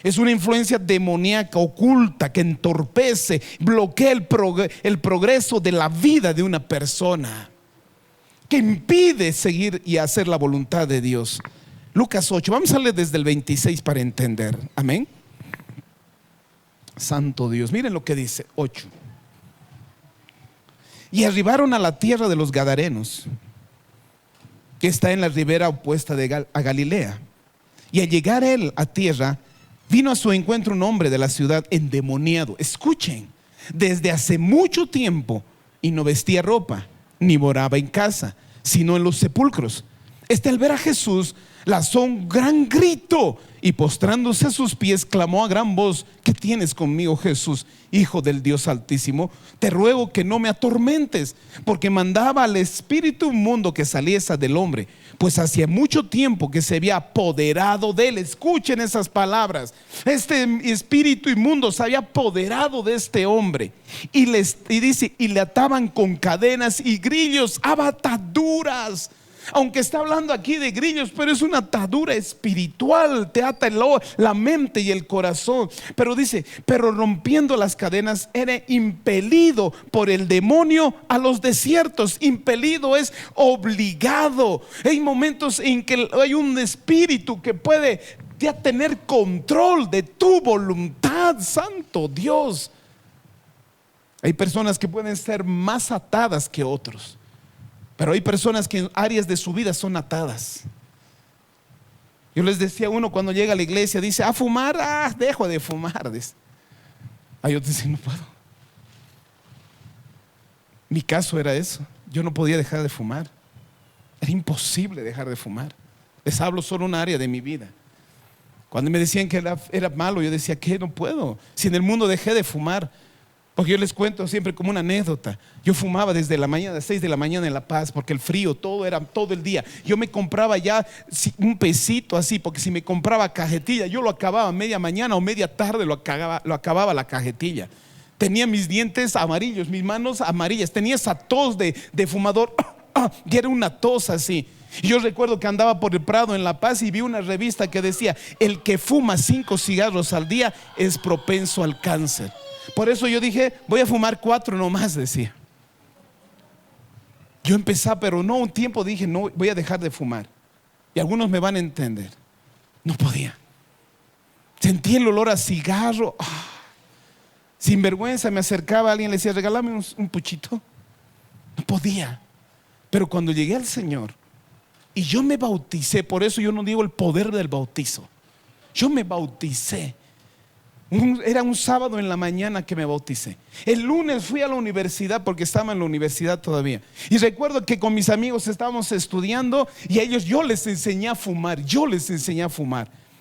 Speaker 1: Es una influencia demoníaca oculta que entorpece, bloquea el progreso de la vida de una persona, que impide seguir y hacer la voluntad de Dios. Lucas 8, vamos a leer desde el 26 para entender. Amén. Santo Dios, miren lo que dice 8. Y arribaron a la tierra de los Gadarenos, que está en la ribera opuesta a Galilea. Y al llegar él a tierra, vino a su encuentro un hombre de la ciudad endemoniado. Escuchen, desde hace mucho tiempo, y no vestía ropa, ni moraba en casa, sino en los sepulcros. Al ver a Jesús, lanzó un gran grito y postrándose a sus pies clamó a gran voz: ¿qué tienes conmigo, Jesús, Hijo del Dios Altísimo? Te ruego que no me atormentes. Porque mandaba al espíritu inmundo que saliese del hombre, pues hacía mucho tiempo que se había apoderado de él. Escuchen esas palabras. Este espíritu inmundo se había apoderado de este hombre, y dice, y le ataban con cadenas y grillos, ataduras. Aunque está hablando aquí de grillos, pero es una atadura espiritual, te ata la mente y el corazón. Pero dice, pero rompiendo las cadenas era impelido por el demonio a los desiertos. Impelido es obligado. Hay momentos en que hay un espíritu que puede aprendiste a tener control de tu voluntad, santo Dios. Hay personas que pueden ser más atadas que otros, pero hay personas que en áreas de su vida son atadas. Yo les decía a uno cuando llega a la iglesia, dice, ¿a fumar? Dejo de fumar. Dice. Hay otros que dicen, no puedo. Mi caso era eso. Yo no podía dejar de fumar. Era imposible dejar de fumar. Les hablo solo una área de mi vida. Cuando me decían que era malo, yo decía, ¿qué? No puedo. Si en el mundo dejé de fumar. Porque yo les cuento siempre como una anécdota. Yo fumaba desde la mañana, 6 de la mañana en La Paz, porque el frío, todo era todo el día. Yo me compraba ya un pesito así, porque si me compraba cajetilla, yo lo acababa media mañana o media tarde, lo acababa la cajetilla. Tenía mis dientes amarillos, mis manos amarillas, tenía esa tos de fumador, y era una tos así. Y yo recuerdo que andaba por el Prado en La Paz y vi una revista que decía, el que fuma 5 cigarros al día es propenso al cáncer. Por eso yo dije, voy a fumar 4 nomás, decía. Yo empecé, pero no, un tiempo dije, no, voy a dejar de fumar. Y algunos me van a entender. No podía. Sentí el olor a cigarro. Sin vergüenza me acercaba a alguien, le decía, regálame un puchito. No podía. Pero cuando llegué al Señor y yo me bauticé, por eso yo no digo el poder del bautizo. Yo me bauticé. Era un sábado en la mañana que me bauticé. El lunes fui a la universidad porque estaba en la universidad todavía. Y recuerdo que con mis amigos estábamos estudiando y a ellos yo les enseñé a fumar.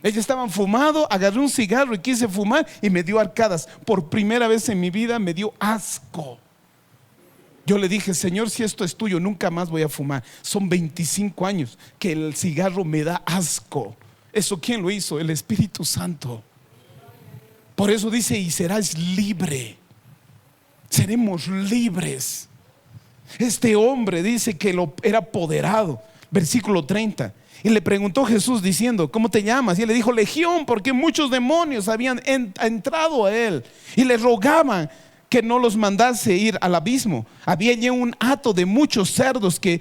Speaker 1: Ellos estaban fumando, agarré un cigarro y quise fumar y me dio arcadas. Por primera vez en mi vida me dio asco. Yo le dije, Señor, si esto es tuyo, nunca más voy a fumar. Son 25 años que el cigarro me da asco. ¿Eso quién lo hizo? El Espíritu Santo. Por eso dice, y serás libre. Seremos libres. Este hombre dice que era apoderado. Versículo 30. Y le preguntó Jesús diciendo, ¿cómo te llamas? Y él le dijo, Legión, porque muchos demonios habían entrado a él y le rogaban que no los mandase ir al abismo. Había ya un hato de muchos cerdos que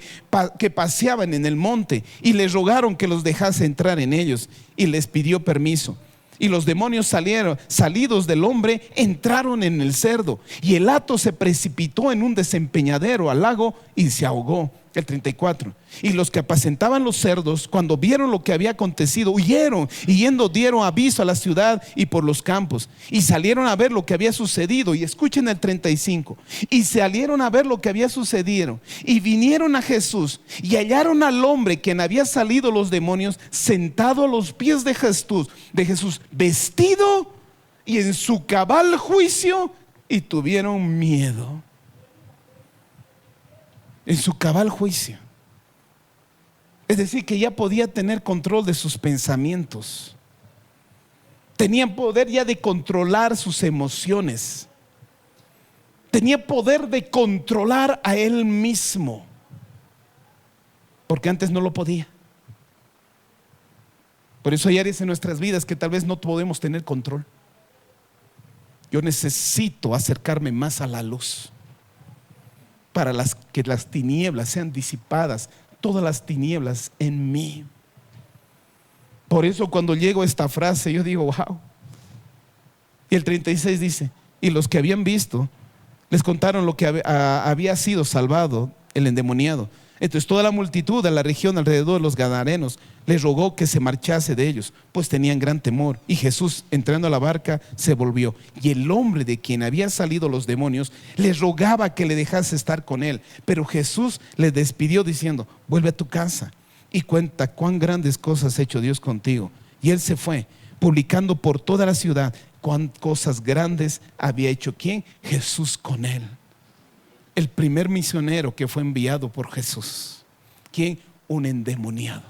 Speaker 1: paseaban en el monte y le rogaron que los dejase entrar en ellos, y les pidió permiso. Y los demonios salidos del hombre, entraron en el cerdo, y el hato se precipitó en un desempeñadero al lago y se ahogó. El 34. Y los que apacentaban los cerdos, cuando vieron lo que había acontecido, huyeron, y yendo dieron aviso a la ciudad y por los campos, y salieron a ver lo que había sucedido. Y escuchen el 35. Y salieron a ver lo que había sucedido, y vinieron a Jesús, y hallaron al hombre quien había salido los demonios, sentado a los pies de Jesús, vestido y en su cabal juicio, y tuvieron miedo. En su cabal juicio. Es decir, que ya podía tener control de sus pensamientos. Tenía poder ya de controlar sus emociones. Tenía poder de controlar a él mismo, porque antes no lo podía. Por eso hay áreas en nuestras vidas que tal vez no podemos tener control. Yo necesito acercarme más a la luz, para que las tinieblas sean disipadas, todas las tinieblas en mí. Por eso cuando llego a esta frase yo digo, wow. Y el 36 dice, y los que habían visto les contaron lo que había sido salvado el endemoniado. Entonces toda la multitud de la región alrededor de los gadarenos les rogó que se marchase de ellos, pues tenían gran temor. Y Jesús, entrando a la barca, se volvió, y el hombre de quien había salido los demonios les rogaba que le dejase estar con él. Pero Jesús le despidió diciendo, vuelve a tu casa y cuenta cuán grandes cosas ha hecho Dios contigo. Y él se fue, publicando por toda la ciudad cuán cosas grandes había hecho ¿quién? Jesús con él. El primer misionero que fue enviado por Jesús. ¿Quién? Un endemoniado.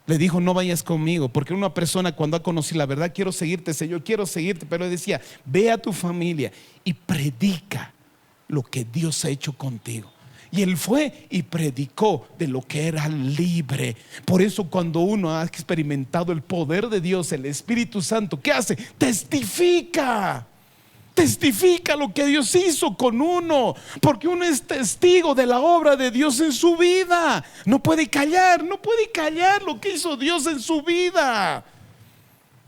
Speaker 1: Le dijo, no vayas conmigo, porque una persona cuando ha conocido la verdad, quiero seguirte, Señor, quiero seguirte, pero le decía, ve a tu familia y predica lo que Dios ha hecho contigo. Y él fue y predicó de lo que era libre. Por eso cuando uno ha experimentado el poder de Dios, el Espíritu Santo, ¿qué hace? Testifica. Testifica lo que Dios hizo con uno, porque uno es testigo de la obra de Dios en su vida. No puede callar lo que hizo Dios en su vida.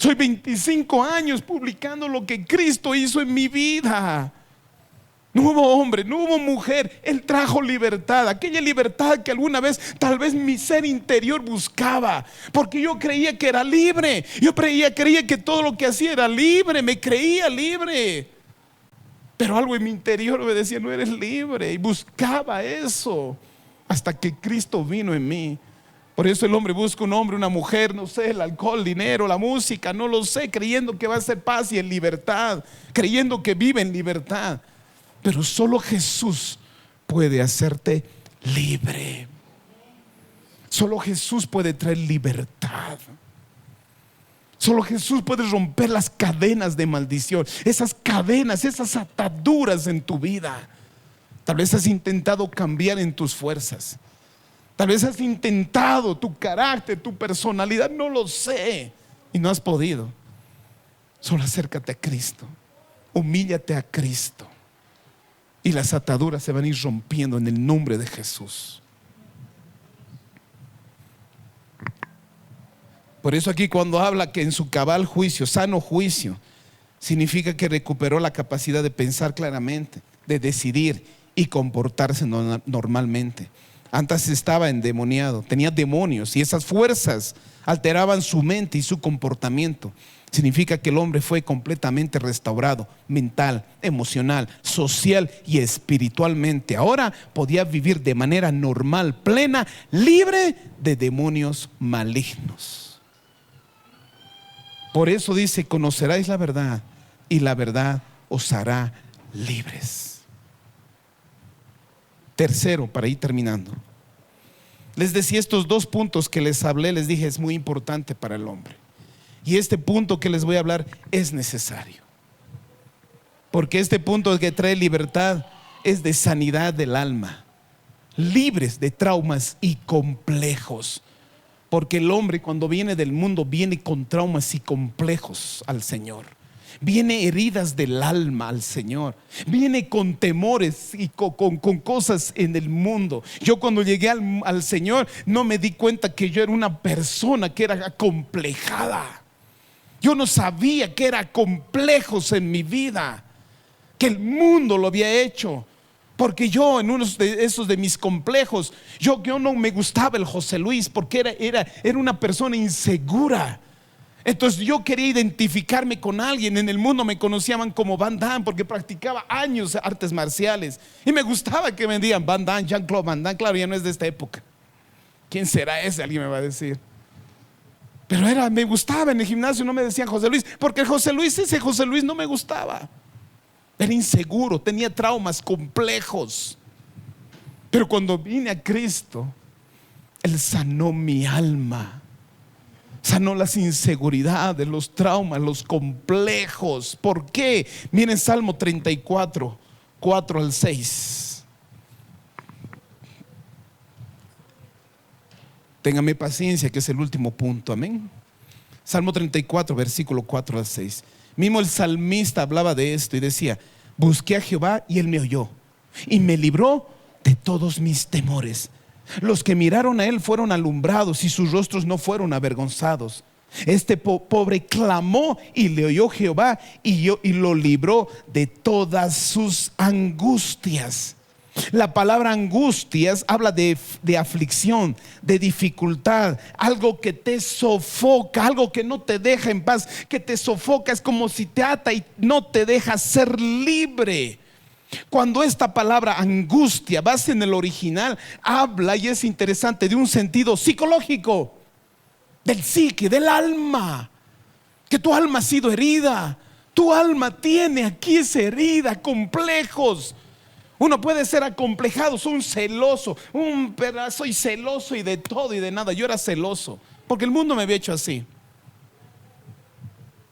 Speaker 1: Soy 25 años publicando lo que Cristo hizo en mi vida. No hubo hombre, no hubo mujer. Él trajo libertad, aquella libertad que alguna vez tal vez mi ser interior buscaba, porque yo creía que era libre. Yo creía que todo lo que hacía era libre, me creía libre. Pero algo en mi interior me decía, no eres libre, y buscaba eso hasta que Cristo vino en mí. Por eso el hombre busca un hombre, una mujer, no sé, el alcohol, dinero, la música, no lo sé, creyendo que va a ser paz y en libertad, creyendo que vive en libertad. Pero solo Jesús puede hacerte libre. Solo Jesús puede traer libertad. Solo Jesús puede romper las cadenas de maldición, esas cadenas, esas ataduras en tu vida. Tal vez has intentado cambiar en tus fuerzas. Tal vez has intentado tu carácter, tu personalidad, no lo sé, y no has podido. Solo acércate a Cristo, humíllate a Cristo, y las ataduras se van a ir rompiendo en el nombre de Jesús. Por eso aquí cuando habla que en su cabal juicio, sano juicio, significa que recuperó la capacidad de pensar claramente, de decidir y comportarse normalmente. Antes estaba endemoniado, tenía demonios y esas fuerzas alteraban su mente y su comportamiento. Significa que el hombre fue completamente restaurado, mental, emocional, social y espiritualmente. Ahora podía vivir de manera normal, plena, libre de demonios malignos. Por eso dice, conoceráis la verdad y la verdad os hará libres. Tercero, para ir terminando, les decía estos dos puntos que les hablé, les dije es muy importante para el hombre. Y este punto que les voy a hablar es necesario, porque este punto que trae libertad es de sanidad del alma, libres de traumas y complejos. Porque el hombre cuando viene del mundo viene con traumas y complejos al Señor. Viene heridas del alma al Señor. Viene con temores y con cosas en el mundo. Yo cuando llegué al Señor no me di cuenta que yo era una persona que era acomplejada. Yo no sabía que era complejos en mi vida, que el mundo lo había hecho. Porque yo en uno de esos de mis complejos, yo no me gustaba el José Luis, porque era una persona insegura. Entonces yo quería identificarme con alguien. En el mundo me conocían como Van Damme, porque practicaba años artes marciales. Y me gustaba que me digan Van Damme, Jean-Claude Van Damme. Claro, ya no es de esta época. ¿Quién será ese? Alguien me va a decir. Pero me gustaba. En el gimnasio no me decían José Luis, porque ese José Luis no me gustaba. Era inseguro, tenía traumas complejos. Pero cuando vine a Cristo, Él sanó mi alma, sanó las inseguridades, los traumas, los complejos. ¿Por qué? Miren Salmo 34, 4 al 6. Téngame paciencia, que es el último punto, amén. Salmo 34, versículo 4 al 6. Mismo el salmista hablaba de esto y decía: busqué a Jehová y Él me oyó y me libró de todos mis temores. Los que miraron a Él fueron alumbrados y sus rostros no fueron avergonzados. Este pobre clamó y le oyó Jehová y lo libró de todas sus angustias. La palabra angustias habla de aflicción, de dificultad, algo que te sofoca, algo que no te deja en paz, que te sofoca, es como si te ata y no te deja ser libre. Cuando esta palabra angustia, base en el original, habla, y es interesante, de un sentido psicológico, del psique, del alma, que tu alma ha sido herida, tu alma tiene aquí esa herida, complejos. Uno puede ser acomplejado, soy un celoso, soy celoso y de todo y de nada. Yo era celoso, porque el mundo me había hecho así.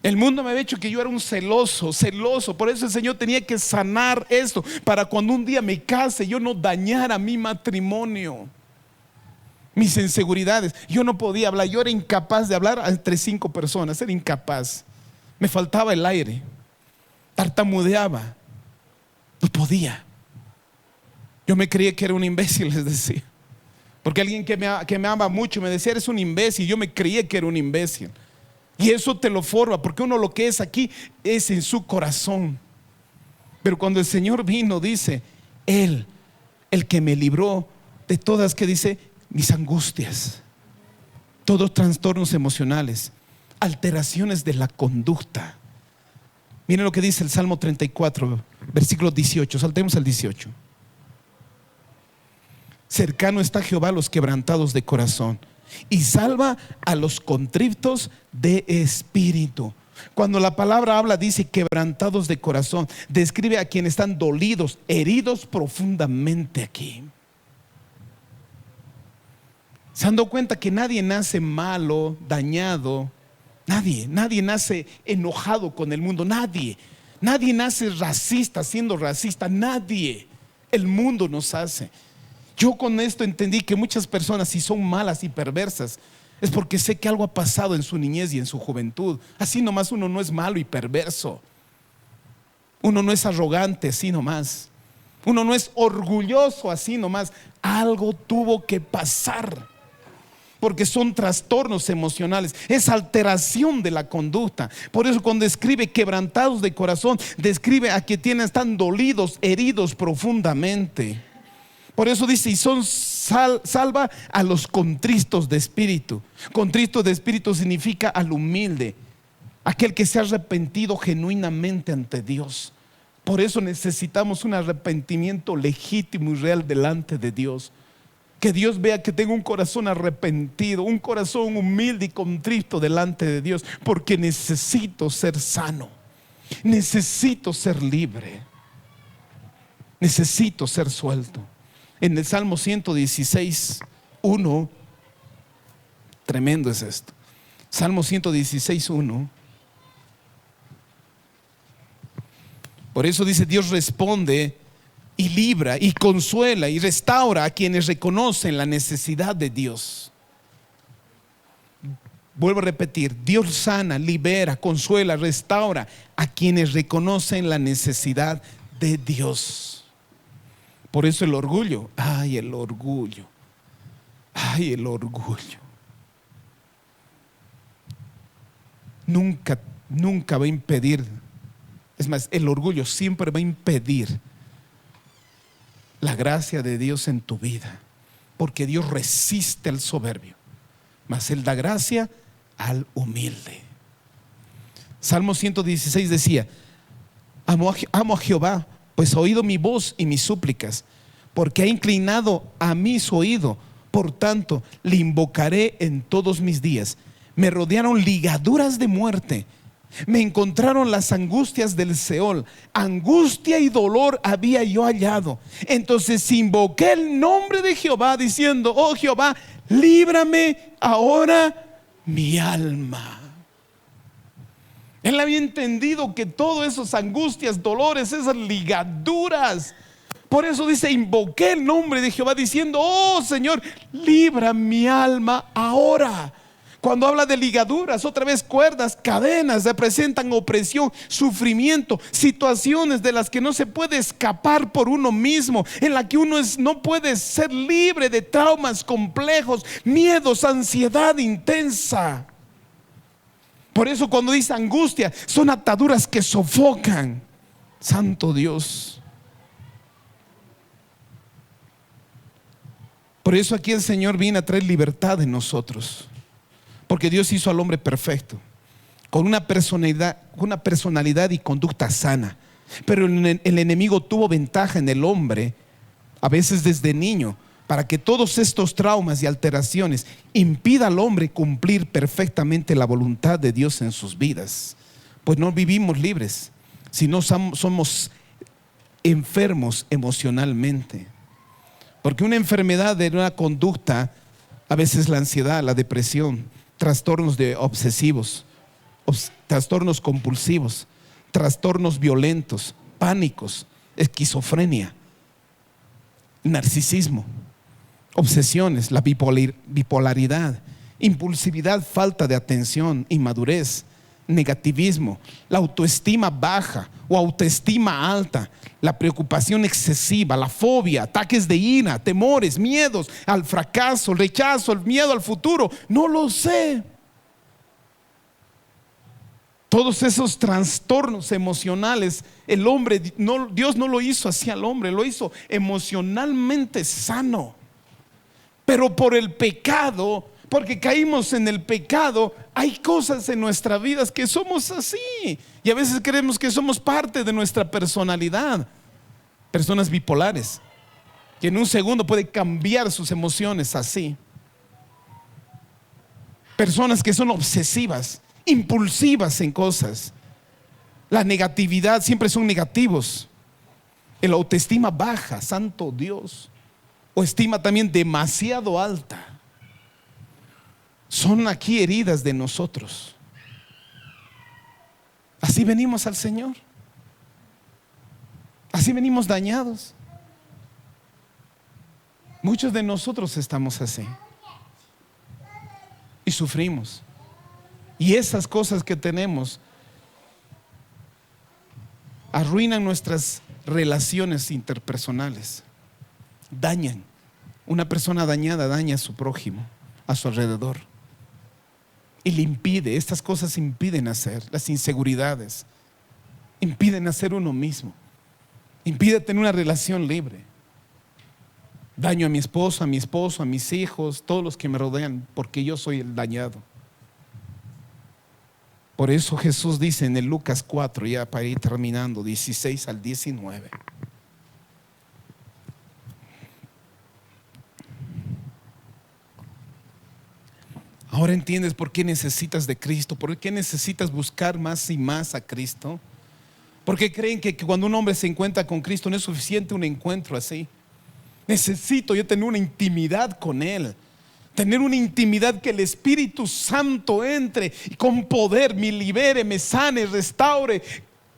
Speaker 1: El mundo me había hecho que yo era un celoso. Por eso el Señor tenía que sanar esto, para cuando un día me case, yo no dañara mi matrimonio, mis inseguridades. Yo no podía hablar, yo era incapaz de hablar entre 5 personas, era incapaz. Me faltaba el aire, tartamudeaba, no podía. Yo me creía que era un imbécil, les decía. Porque alguien que me ama mucho me decía: eres un imbécil. Yo me creía que era un imbécil. Y eso te lo forma, porque uno lo que es aquí es en su corazón. Pero cuando el Señor vino, dice, Él, el que me libró de todas, que dice, mis angustias, todos trastornos emocionales, alteraciones de la conducta. Miren lo que dice el Salmo 34, versículo 18. Saltemos al 18. Cercano está Jehová a los quebrantados de corazón y salva a los contritos de espíritu. Cuando la palabra habla, dice quebrantados de corazón, describe a quienes están dolidos, heridos profundamente aquí. ¿Se han dado cuenta que nadie nace malo, dañado? Nadie nace enojado con el mundo. Nadie nace racista, siendo racista. Nadie. El mundo nos hace. Yo con esto entendí que muchas personas, si son malas y perversas, es porque sé que algo ha pasado en su niñez y en su juventud. Así nomás uno no es malo y perverso. Uno no es arrogante así nomás. Uno no es orgulloso así nomás. Algo tuvo que pasar, porque son trastornos emocionales, es alteración de la conducta. Por eso cuando describe quebrantados de corazón, describe a quienes están dolidos, heridos profundamente. Por eso dice, y salva a los contristos de espíritu. Contristo de espíritu significa al humilde, aquel que se ha arrepentido genuinamente ante Dios. Por eso necesitamos un arrepentimiento legítimo y real delante de Dios. Que Dios vea que tengo un corazón arrepentido, un corazón humilde y contrito delante de Dios, porque necesito ser sano, necesito ser libre, necesito ser suelto. En el Salmo 116, 1, tremendo es esto. Salmo 116, 1. Por eso dice, Dios responde y libra y consuela y restaura a quienes reconocen la necesidad de Dios. Vuelvo a repetir, Dios sana, libera, consuela, restaura a quienes reconocen la necesidad de Dios. Por eso el orgullo, ay, el orgullo, ay, el orgullo. Nunca va a impedir, es más, el orgullo siempre va a impedir la gracia de Dios en tu vida, porque Dios resiste al soberbio, mas Él da gracia al humilde. Salmo 116 decía, amo a Jehová, pues ha oído mi voz y mis súplicas, porque ha inclinado a mí su oído. Por tanto, le invocaré en todos mis días. Me rodearon ligaduras de muerte, me encontraron las angustias del Seol. Angustia y dolor había yo hallado. Entonces invoqué el nombre de Jehová, diciendo, oh Jehová, líbrame ahora mi alma. Él había entendido que todas esas angustias, dolores, esas ligaduras. Por eso dice, invoqué el nombre de Jehová diciendo, oh Señor, libra mi alma ahora. Cuando habla de ligaduras, otra vez cuerdas, cadenas, representan opresión, sufrimiento, situaciones de las que no se puede escapar por uno mismo, en la que uno no puede ser libre de traumas complejos, miedos, ansiedad intensa. Por eso cuando dice angustia, son ataduras que sofocan. Santo Dios. Por eso aquí el Señor viene a traer libertad en nosotros, porque Dios hizo al hombre perfecto, con una personalidad y conducta sana. Pero el enemigo tuvo ventaja en el hombre, a veces desde niño, para que todos estos traumas y alteraciones impida al hombre cumplir perfectamente la voluntad de Dios en sus vidas. Pues no vivimos libres, sino somos enfermos emocionalmente. Porque una enfermedad de una conducta, a veces la ansiedad, la depresión, trastornos obsesivos, trastornos compulsivos, trastornos violentos, pánicos, esquizofrenia, narcisismo, obsesiones, la bipolaridad, impulsividad, falta de atención, inmadurez, negativismo, la autoestima baja o autoestima alta, la preocupación excesiva, la fobia, ataques de ira, temores, miedos al fracaso, el rechazo, el miedo al futuro. No lo sé. Todos esos trastornos emocionales, Dios no lo hizo así al hombre, lo hizo emocionalmente sano. Pero por el pecado, porque caímos en el pecado, hay cosas en nuestra vida que somos así. Y a veces creemos que somos parte de nuestra personalidad. Personas bipolares, que en un segundo puede cambiar sus emociones así. Personas que son obsesivas, impulsivas en cosas. La negatividad, siempre son negativos. El autoestima baja, santo Dios. O estima también demasiado alta. Son aquí heridas de nosotros. Así venimos al Señor. Así venimos dañados. Muchos de nosotros estamos así. Y sufrimos. Y esas cosas que tenemos arruinan nuestras relaciones interpersonales. Dañan. Una persona dañada daña a su prójimo, a su alrededor. Y le impide, estas cosas impiden hacer, las inseguridades, impiden hacer uno mismo, impide tener una relación libre. Daño a mi esposo, a mi esposo, a mis hijos, todos los que me rodean, porque yo soy el dañado. Por eso Jesús dice en el Lucas 4, ya para ir terminando, 16 al 19. Ahora entiendes por qué necesitas de Cristo, por qué necesitas buscar más y más a Cristo. Porque creen que cuando un hombre se encuentra con Cristo no es suficiente un encuentro así. Necesito yo tener una intimidad con Él. Tener una intimidad que el Espíritu Santo entre y con poder me libere, me sane, restaure,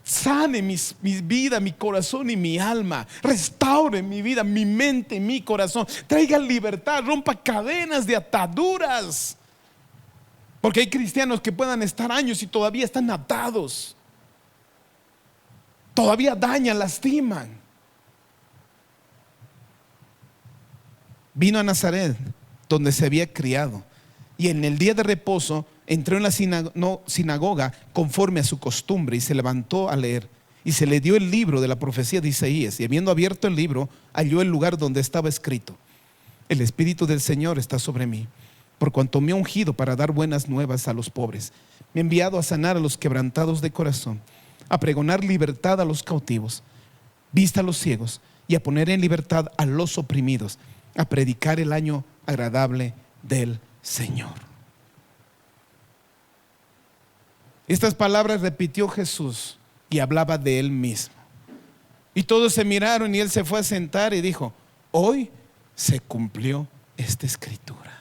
Speaker 1: sane mi vida, mi corazón y mi alma. Restaure mi vida, mi mente, mi corazón. Traiga libertad, rompa cadenas de ataduras. Porque hay cristianos que puedan estar años y todavía están atados. Todavía dañan, lastiman. Vino a Nazaret, donde se había criado, y en el día de reposo entró en la sinagoga conforme a su costumbre y se levantó a leer. Y se le dio el libro de la profecía de Isaías, y habiendo abierto el libro, halló el lugar donde estaba escrito: el Espíritu del Señor está sobre mí, por cuanto me ha ungido para dar buenas nuevas a los pobres. Me ha enviado a sanar a los quebrantados de corazón, a pregonar libertad a los cautivos, vista a los ciegos, y a poner en libertad a los oprimidos, a predicar el año agradable del Señor. Estas palabras repitió Jesús y hablaba de Él mismo. Y todos se miraron y Él se fue a sentar y dijo: hoy se cumplió esta escritura.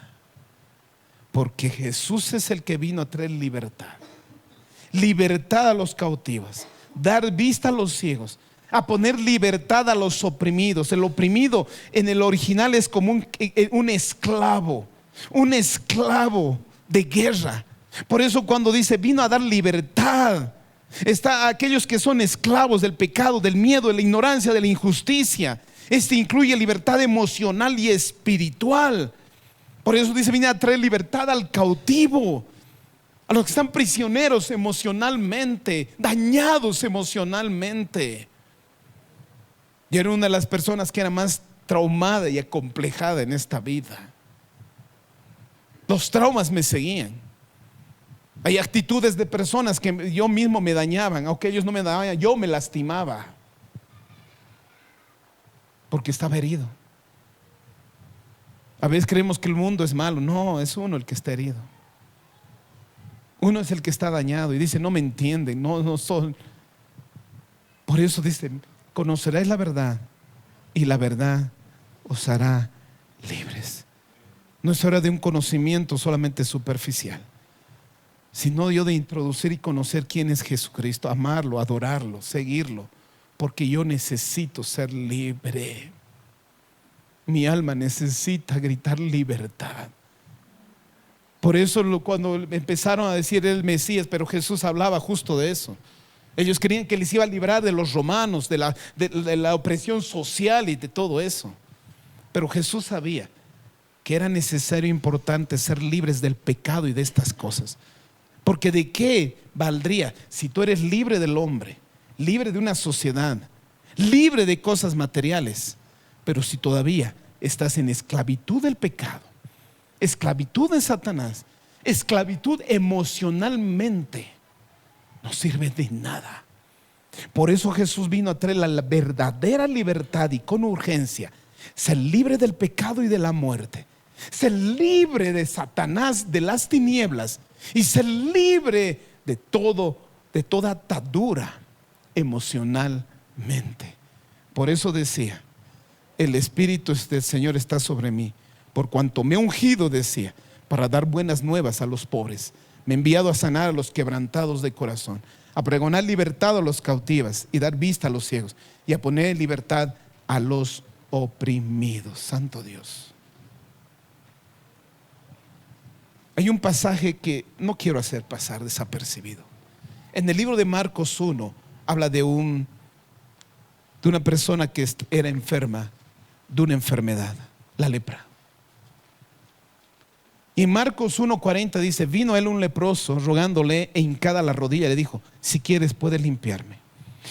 Speaker 1: Porque Jesús es el que vino a traer libertad. Libertad a los cautivos, dar vista a los ciegos, a poner libertad a los oprimidos. El oprimido en el original es como un esclavo de guerra. Por eso cuando dice vino a dar libertad, está aquellos que son esclavos del pecado, del miedo, de la ignorancia, de la injusticia. Este incluye libertad emocional y espiritual. Por eso dice vine a traer libertad al cautivo, a los que están prisioneros emocionalmente, dañados emocionalmente. Yo era una de las personas que era más traumada y acomplejada en esta vida. Los traumas me seguían. Hay actitudes de personas que yo mismo me dañaban, aunque ellos no me dañaban, yo me lastimaba, porque estaba herido. A veces creemos que el mundo es malo. No, es uno el que está herido. Uno es el que está dañado y dice: no me entienden, no son. Por eso dice: conoceréis la verdad y la verdad os hará libres. No es hora de un conocimiento solamente superficial, sino yo de introducir y conocer quién es Jesucristo, amarlo, adorarlo, seguirlo, porque yo necesito ser libre. Mi alma necesita gritar libertad. Por eso cuando empezaron a decir el Mesías, pero Jesús hablaba justo de eso. Ellos creían que les iba a librar de los romanos, de la opresión social y de todo eso. Pero Jesús sabía que era necesario e importante ser libres del pecado y de estas cosas. Porque ¿de qué valdría si tú eres libre del hombre, libre de una sociedad, libre de cosas materiales, pero si todavía estás en esclavitud del pecado, esclavitud de Satanás, esclavitud emocionalmente, no sirve de nada. Por eso Jesús vino a traer la verdadera libertad y con urgencia. Ser libre del pecado y de la muerte, ser libre de Satanás, de las tinieblas, y ser libre de toda atadura emocionalmente. Por eso decía, el Espíritu del Señor está sobre mí, por cuanto me ha ungido, decía, para dar buenas nuevas a los pobres. Me ha enviado a sanar a los quebrantados de corazón, a pregonar libertad a los cautivos y dar vista a los ciegos, y a poner en libertad a los oprimidos. Santo Dios. Hay un pasaje que no quiero hacer pasar desapercibido. En el libro de Marcos 1 habla de una persona que era enferma de una enfermedad, la lepra. Y en Marcos 1:40 dice: vino a él un leproso rogándole e hincada la rodilla le dijo: si quieres puedes limpiarme.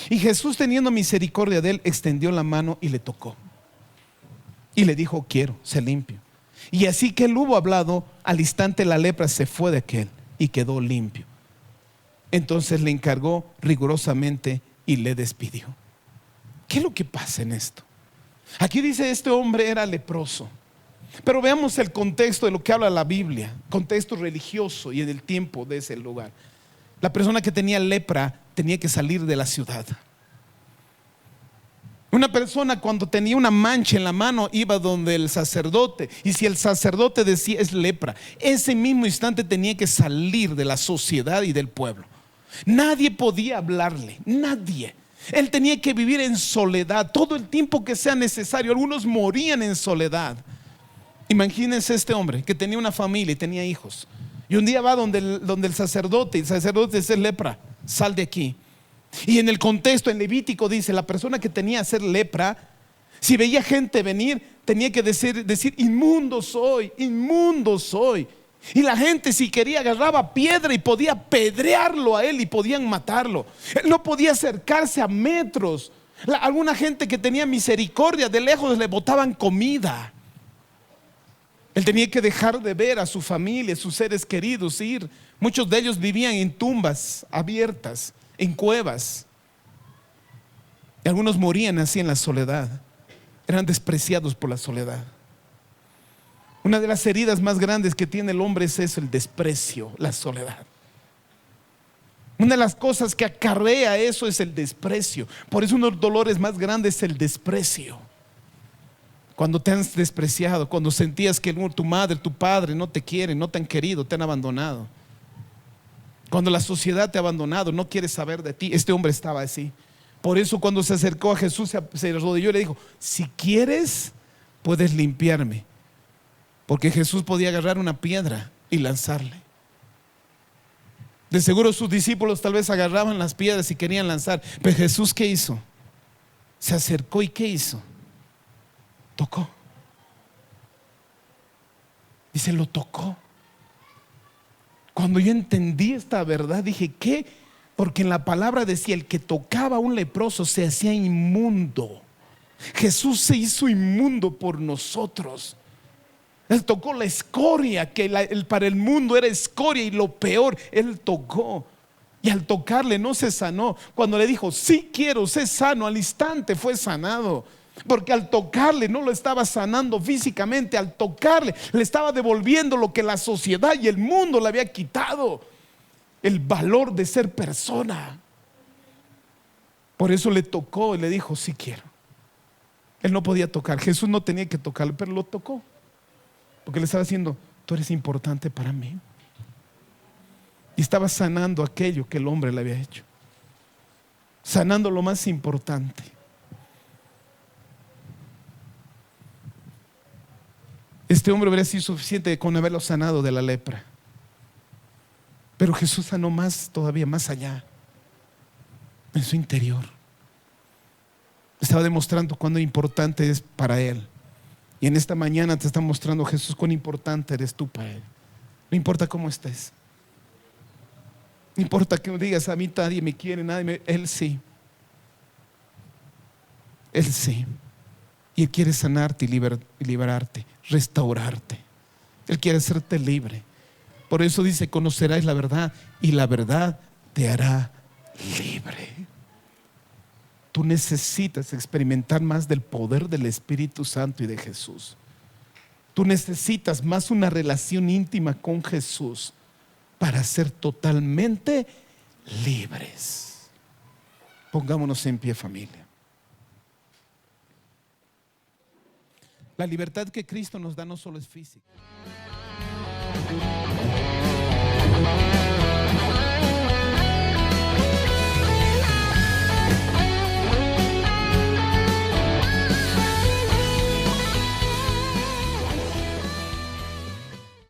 Speaker 1: Y Jesús, teniendo misericordia de él, extendió la mano y le tocó y le dijo: quiero, sé limpio. Y así que él hubo hablado, al instante la lepra se fue de aquel y quedó limpio. Entonces le encargó rigurosamente y le despidió. ¿Qué es lo que pasa en esto? Aquí dice: este hombre era leproso. Pero veamos el contexto de lo que habla la Biblia, contexto religioso y en el tiempo de ese lugar. La persona que tenía lepra tenía que salir de la ciudad. Una persona cuando tenía una mancha en la mano iba donde el sacerdote, y si el sacerdote decía es lepra, ese mismo instante tenía que salir de la sociedad y del pueblo. Nadie podía hablarle, nadie. Él tenía que vivir en soledad todo el tiempo que sea necesario. Algunos morían en soledad. Imagínense este hombre que tenía una familia y tenía hijos, y un día va donde el sacerdote, y el sacerdote dice: lepra, sal de aquí. Y en el contexto en Levítico dice: la persona que tenía ser lepra, si veía gente venir, tenía que decir inmundo soy, inmundo soy. Y la gente, si quería, agarraba piedra y podía apedrearlo a él y podían matarlo. Él no podía acercarse a metros. Alguna gente que tenía misericordia, de lejos le botaban comida. Él tenía que dejar de ver a su familia, sus seres queridos, ir. Muchos de ellos vivían en tumbas abiertas, en cuevas. Y algunos morían así en la soledad. Eran despreciados por la soledad. Una de las heridas más grandes que tiene el hombre es eso, el desprecio, la soledad. Una de las cosas que acarrea eso es el desprecio. Por eso uno de los dolores más grandes es el desprecio. Cuando te han despreciado, cuando sentías que tu madre, tu padre no te quieren, no te han querido, te han abandonado. Cuando la sociedad te ha abandonado, no quiere saber de ti. Este hombre estaba así. Por eso cuando se acercó a Jesús, se arrodilló y le dijo: si quieres, puedes limpiarme. Porque Jesús podía agarrar una piedra y lanzarle. De seguro sus discípulos tal vez agarraban las piedras y querían lanzar. Pero Jesús, ¿qué hizo? Se acercó y ¿qué hizo? Tocó. Dice: lo tocó. Cuando yo entendí esta verdad dije: ¿qué? Porque en la palabra decía: el que tocaba a un leproso se hacía inmundo. Jesús se hizo inmundo por nosotros. Él tocó la escoria, que para el mundo era escoria y lo peor. Él tocó. Y al tocarle no se sanó. Cuando le dijo: sí quiero, sé sano, al instante fue sanado. Porque al tocarle no lo estaba sanando físicamente, al tocarle le estaba devolviendo lo que la sociedad y el mundo le había quitado: el valor de ser persona. Por eso le tocó y le dijo: sí quiero. Él no podía tocar, Jesús no tenía que tocarle, pero lo tocó, porque le estaba diciendo: tú eres importante para mí. Y estaba sanando aquello que el hombre le había hecho, sanando lo más importante. Este hombre hubiera sido suficiente con haberlo sanado de la lepra, pero Jesús sanó más, todavía más allá, en su interior. Estaba demostrando cuán importante es para él. Y en esta mañana te está mostrando Jesús cuán importante eres tú para él. No importa cómo estés, no No importa que me digas, a mí nadie me quiere, Él sí. Él sí. Y Él quiere sanarte y liberarte, restaurarte. Él quiere hacerte libre. Por eso dice, conocerás la verdad y la verdad te hará libre. Tú necesitas experimentar más del poder del Espíritu Santo y de Jesús. Tú necesitas más una relación íntima con Jesús para ser totalmente libres. Pongámonos en pie, familia. La libertad que Cristo nos da no solo es física.